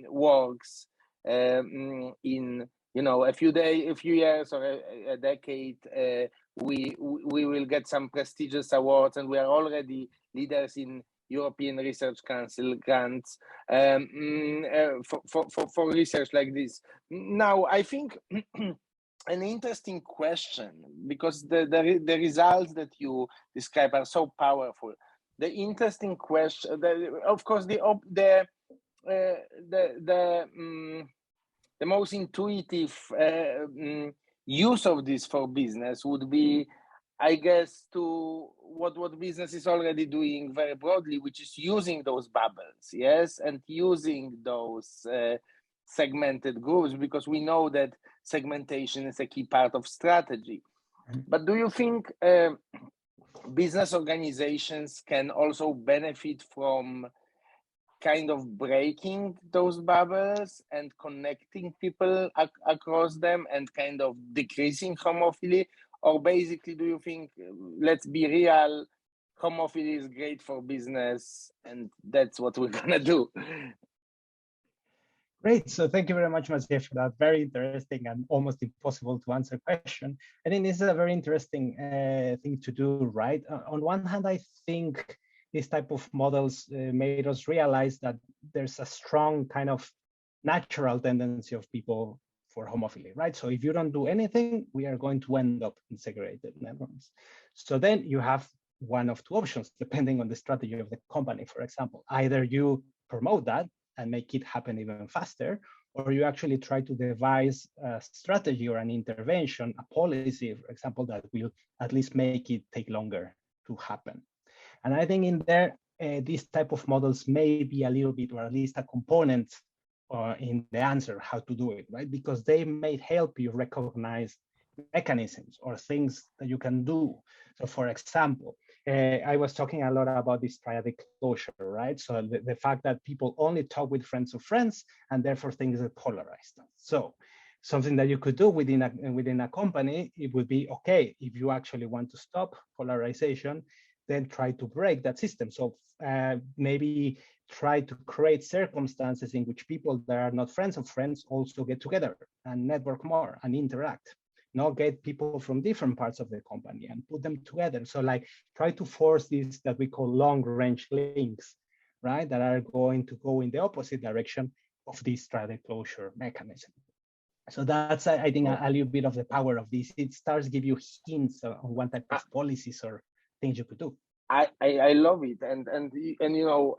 works in a few days, a few years, or a decade, we will get some prestigious awards, and we are already leaders in European Research Council grants for research like this. Now, I think an interesting question, because the results that you describe are so powerful. The interesting question, of course, the most intuitive use of this for business would be, I guess, to what business is already doing very broadly, which is using those bubbles, yes, and using those segmented groups, because we know that segmentation is a key part of strategy. But do you think business organizations can also benefit from kind of breaking those bubbles and connecting people across them and kind of decreasing homophily? Or basically, do you think, let's be real, homophily is great for business and that's what we're gonna do? Great. So thank you very much, Maciej, for that very interesting and almost impossible to answer question. I think this is a very interesting thing to do, right? On one hand, I think this type of models made us realize that there's a strong kind of natural tendency of people for homophily, right? So if you don't do anything, we are going to end up in segregated networks. So then you have one of two options, depending on the strategy of the company. For example, either you promote that and make it happen even faster, or you actually try to devise a strategy or an intervention, a policy, for example, that will at least make it take longer to happen. And I think in there, these type of models may be a little bit, or at least a component in the answer, how to do it, right? Because they may help you recognize mechanisms or things that you can do. So for example, I was talking a lot about this triadic closure, right? So the fact that people only talk with friends of friends, and therefore things are polarized. So something that you could do within a company, it would be, okay, if you actually want to stop polarization, then try to break that system. So maybe try to create circumstances in which people that are not friends of friends also get together and network more and interact. Not get people from different parts of the company and put them together. So like try to force these that we call long range links, right? That are going to go in the opposite direction of this triadic closure mechanism. So that's, I think, a little bit of the power of this. It starts to give you hints on what type of policies or things you could do. I love it, and you know,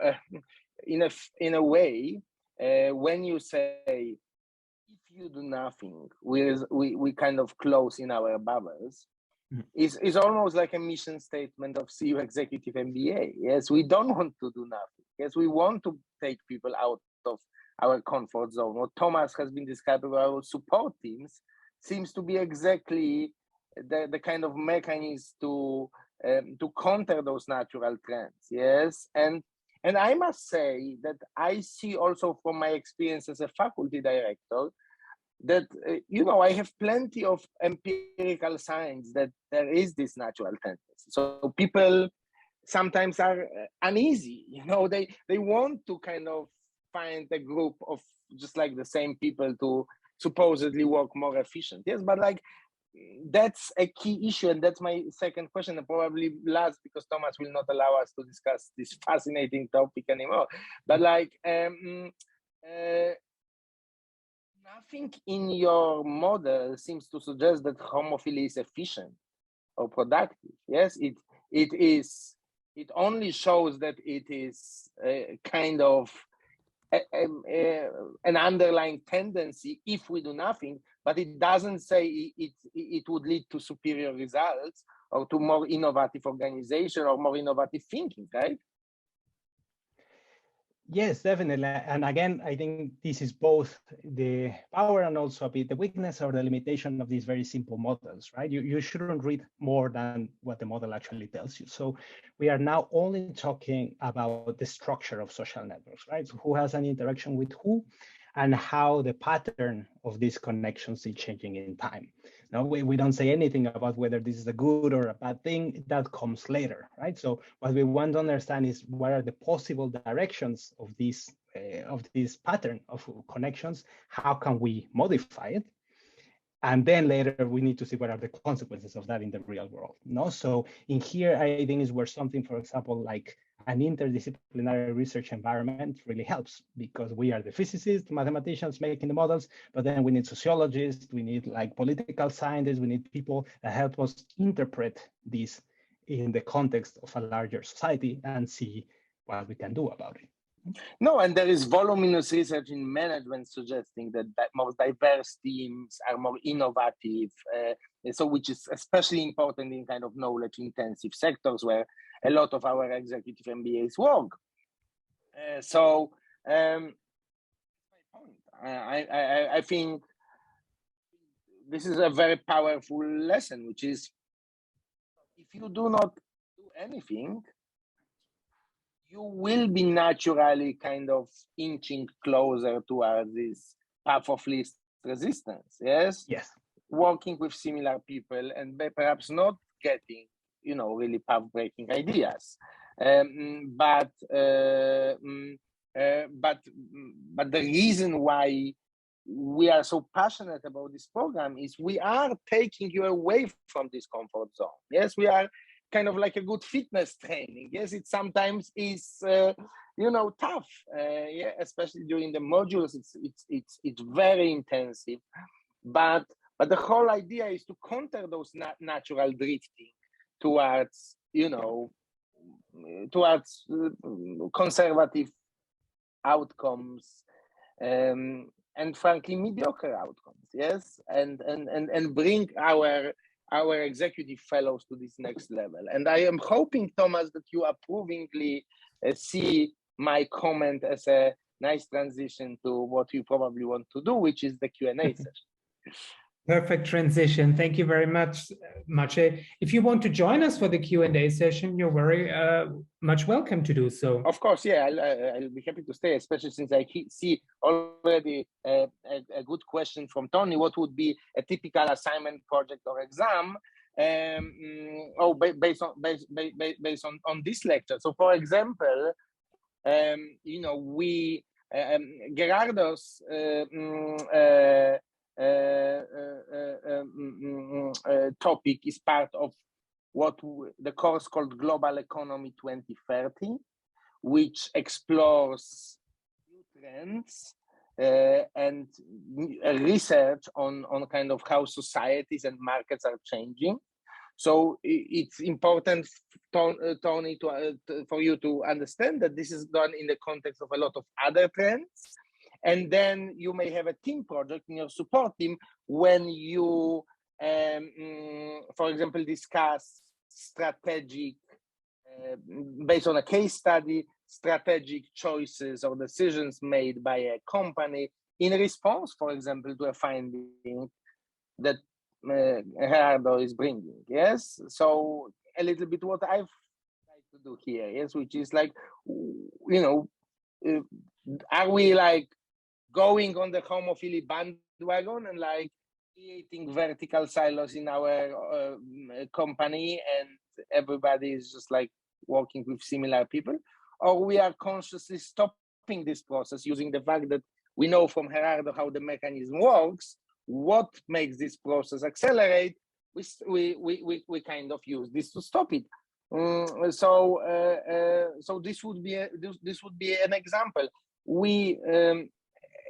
in a way, when you say if you do nothing, we kind of close in our bubbles. Is almost like a mission statement of CEU Executive MBA. Yes, we don't want to do nothing. Yes, we want to take people out of our comfort zone. What Thomas has been describing about our support teams seems to be exactly the kind of mechanism to counter those natural trends. Yes, and I must say that I see also from my experience as a faculty director that you know, I have plenty of empirical signs that there is this natural tendency. So people sometimes are uneasy. You know, they want to kind of find a group of just like the same people to supposedly work more efficient. Yes, but like that's a key issue, and that's my second question, and probably last, because Thomas will not allow us to discuss this fascinating topic anymore. But like nothing in your model seems to suggest that homophily is efficient or productive. Yes, it is. It only shows that it is kind of an underlying tendency if we do nothing, but it doesn't say it would lead to superior results or to more innovative organization or more innovative thinking, right? Yes, definitely. And again, I think this is both the power and also a bit the weakness or the limitation of these very simple models, right? You shouldn't read more than what the model actually tells you. So we are now only talking about the structure of social networks, right? So who has an interaction with who and how the pattern of these connections is changing in time. No, we don't say anything about whether this is a good or a bad thing. That comes later, right? So what we want to understand is what are the possible directions of these this pattern of connections, how can we modify it? And then later we need to see what are the consequences of that in the real world. No, so in here I think is where something, for example, like an interdisciplinary research environment really helps, because we are the physicists, mathematicians making the models, but then we need sociologists, we need like political scientists, we need people that help us interpret this in the context of a larger society and see what we can do about it. No, and there is voluminous research in management suggesting that more diverse teams are more innovative, so which is especially important in kind of knowledge-intensive sectors where a lot of our executive MBAs work. I think this is a very powerful lesson, which is if you do not do anything, you will be naturally kind of inching closer towards this path of least resistance. Yes. Yes. Working with similar people and perhaps not getting, really path-breaking ideas. But the reason why we are so passionate about this program is we are taking you away from this comfort zone. Yes, we are kind of like a good fitness training. Yes, it sometimes is, tough. Yeah, especially during the modules, it's very intensive. But the whole idea is to counter those natural drifting towards, towards conservative outcomes, and frankly mediocre outcomes. Yes, and bring our executive fellows to this next level. And I am hoping, Thomas, that you approvingly see my comment as a nice transition to what you probably want to do, which is the Q&A session. Perfect transition. Thank you very much, Maciej. If you want to join us for the Q&A session, you're very much welcome to do so. Of course, yeah, I'll be happy to stay, especially since I see already a good question from Tony. What would be a typical assignment, project, or exam? Based on this lecture. So, for example, we Gerardo's topic is part of what the course called Global Economy 2030, which explores new trends and research on kind of how societies and markets are changing. So it's important, Tony, for you to understand that this is done in the context of a lot of other trends. And then you may have a team project in your support team when you, for example, discuss strategic, based on a case study, strategic choices or decisions made by a company in response, for example, to a finding that Gerardo is bringing. Yes, so a little bit what I've tried to do here. Yes, which is like, are we like going on the homophily bandwagon and like creating vertical silos in our company, and everybody is just like working with similar people, or we are consciously stopping this process using the fact that we know from Gerardo how the mechanism works, what makes this process accelerate, we kind of use this to stop it. So this would be an example.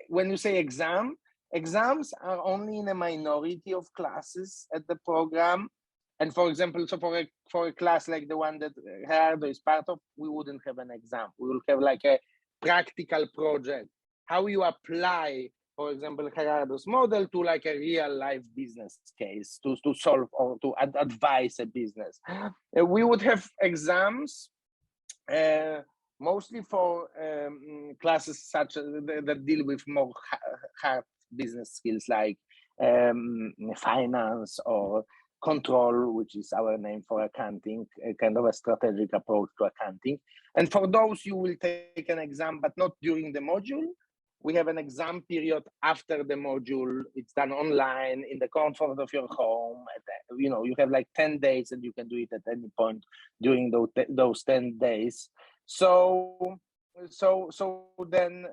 When you say exams are only in a minority of classes at the program. And for example, so for a class like the one that Gerardo is part of, we wouldn't have an exam. We will have like a practical project. How you apply, for example, Gerardo's model to like a real life business case to solve or to advise a business. We would have exams mostly for classes such as that deal with more hard business skills like finance or control, which is our name for accounting, a kind of a strategic approach to accounting. And for those, you will take an exam, but not during the module. We have an exam period after the module. It's done online in the comfort of your home. You have like 10 days and you can do it at any point during those 10 days. So so then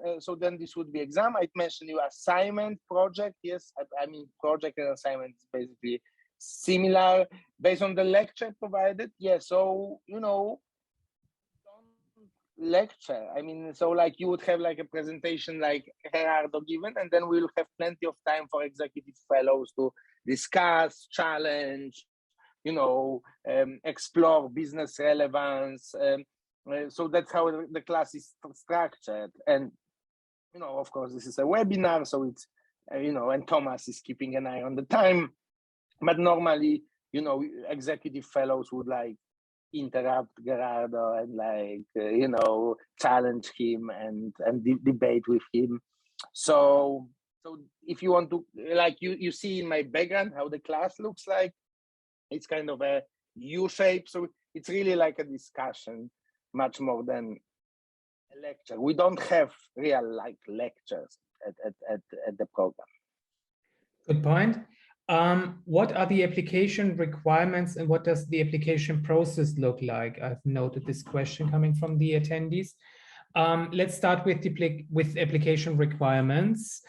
this would be exam. I mentioned you assignment, project. Yes, I mean project and assignment is basically similar based on the lecture provided. Yeah, so don't lecture. I mean, so like you would have like a presentation like Gerardo given, and then we'll have plenty of time for executive fellows to discuss, challenge, explore business relevance. So that's how the class is structured. And, of course, this is a webinar, so it's, and Thomas is keeping an eye on the time. But normally, executive fellows would like interrupt Gerardo and like, challenge him and debate with him. So if you want to, like you see in my background how the class looks like, it's kind of a U shape. So it's really like a discussion, much more than a lecture. We don't have real like lectures at the program. Good point. What are the application requirements and what does the application process look like? I've noted this question coming from the attendees. Let's start with application requirements.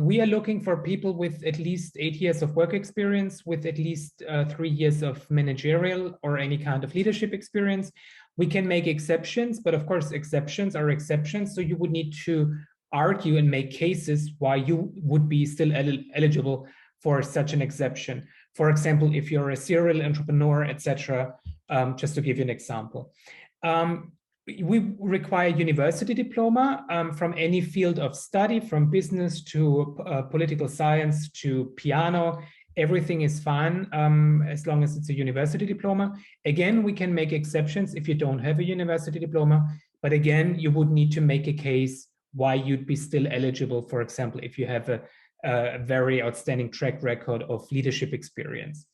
We are looking for people with at least 8 years of work experience, with at least 3 years of managerial or any kind of leadership experience. We can make exceptions, but of course, exceptions are exceptions. So you would need to argue and make cases why you would be still eligible for such an exception. For example, if you're a serial entrepreneur, etc., just to give you an example. We require university diploma from any field of study, from business to political science to piano. Everything is fine as long as it's a university diploma. Again, we can make exceptions if you don't have a university diploma, but again, you would need to make a case why you'd be still eligible, for example, if you have a very outstanding track record of leadership experience.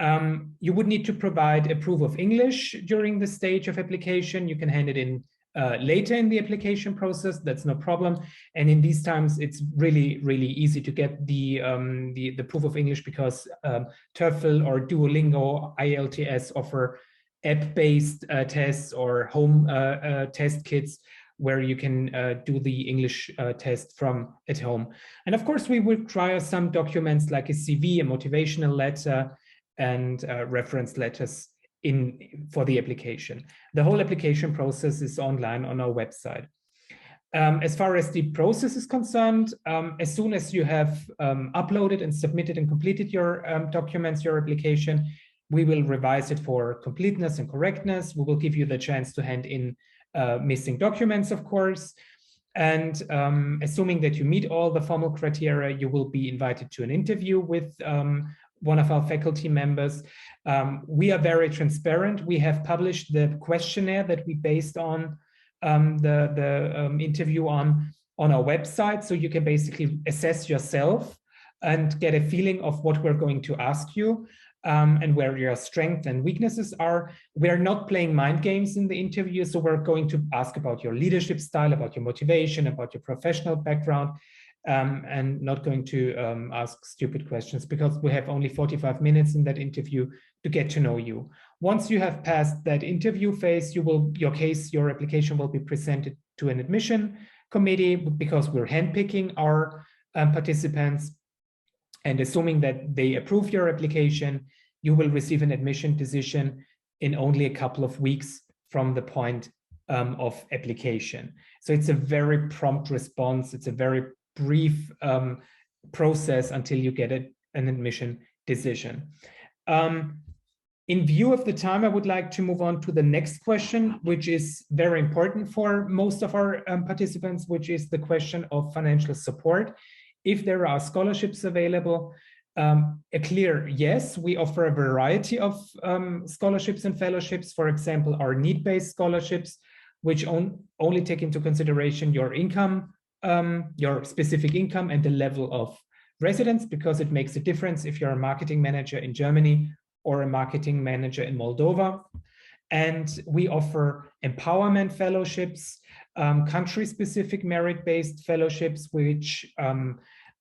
You would need to provide a proof of English during the stage of application. You can hand it in later in the application process. That's no problem. And in these times, it's really, really easy to get the proof of English because TOEFL or Duolingo, IELTS offer app-based tests or home test kits where you can do the English test from at home. And of course, we will require some documents like a CV, a motivational letter, and reference letters for the application. The whole application process is online on our website. As far as the process is concerned, as soon as you have uploaded and submitted and completed your documents, your application, we will revise it for completeness and correctness. We will give you the chance to hand in missing documents, of course. And assuming that you meet all the formal criteria, you will be invited to an interview with one of our faculty members. We are very transparent. We have published the questionnaire that we based on the interview on our website. So you can basically assess yourself and get a feeling of what we're going to ask you and where your strengths and weaknesses are. We're not playing mind games in the interview. So we're going to ask about your leadership style, about your motivation, about your professional background, and not going to ask stupid questions because we have only 45 minutes in that interview to get to know you. Once you have passed that interview phase, your application will be presented to an admission committee because we're handpicking our participants. And assuming that they approve your application, you will receive an admission decision in only a couple of weeks from the point of application. So it's a very prompt response. It's a very brief process until you get an admission decision. In view of the time, I would like to move on to the next question, which is very important for most of our participants, which is the question of financial support. If there are scholarships available, a clear yes. We offer a variety of scholarships and fellowships. For example, our need-based scholarships, which only take into consideration your income, your specific income and the level of residence, because it makes a difference if you're a marketing manager in Germany or a marketing manager in Moldova. And we offer empowerment fellowships, country-specific merit-based fellowships, which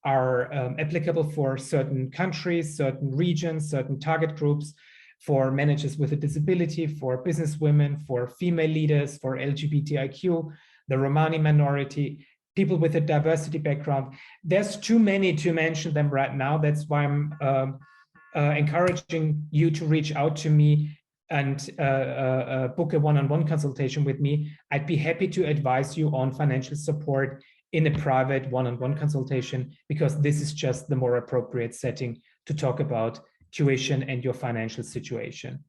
are applicable for certain countries, certain regions, certain target groups, for managers with a disability, for businesswomen, for female leaders, for LGBTIQ the Romani minority, people with a diversity background. There's too many to mention them right now. That's why I'm encouraging you to reach out to me and book a one-on-one consultation with me. I'd be happy to advise you on financial support in a private one-on-one consultation, because this is just the more appropriate setting to talk about tuition and your financial situation.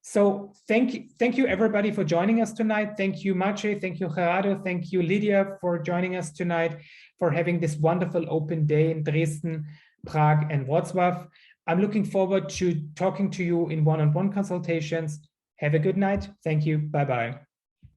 So thank you everybody for joining us tonight. Thank you, Maciej. Thank you, Gerardo. Thank you, Lydia, for joining us tonight, for having this wonderful open day in Dresden, Prague, and Wrocław. I'm looking forward to talking to you in one-on-one consultations. Have a good night. Thank you. Bye-bye.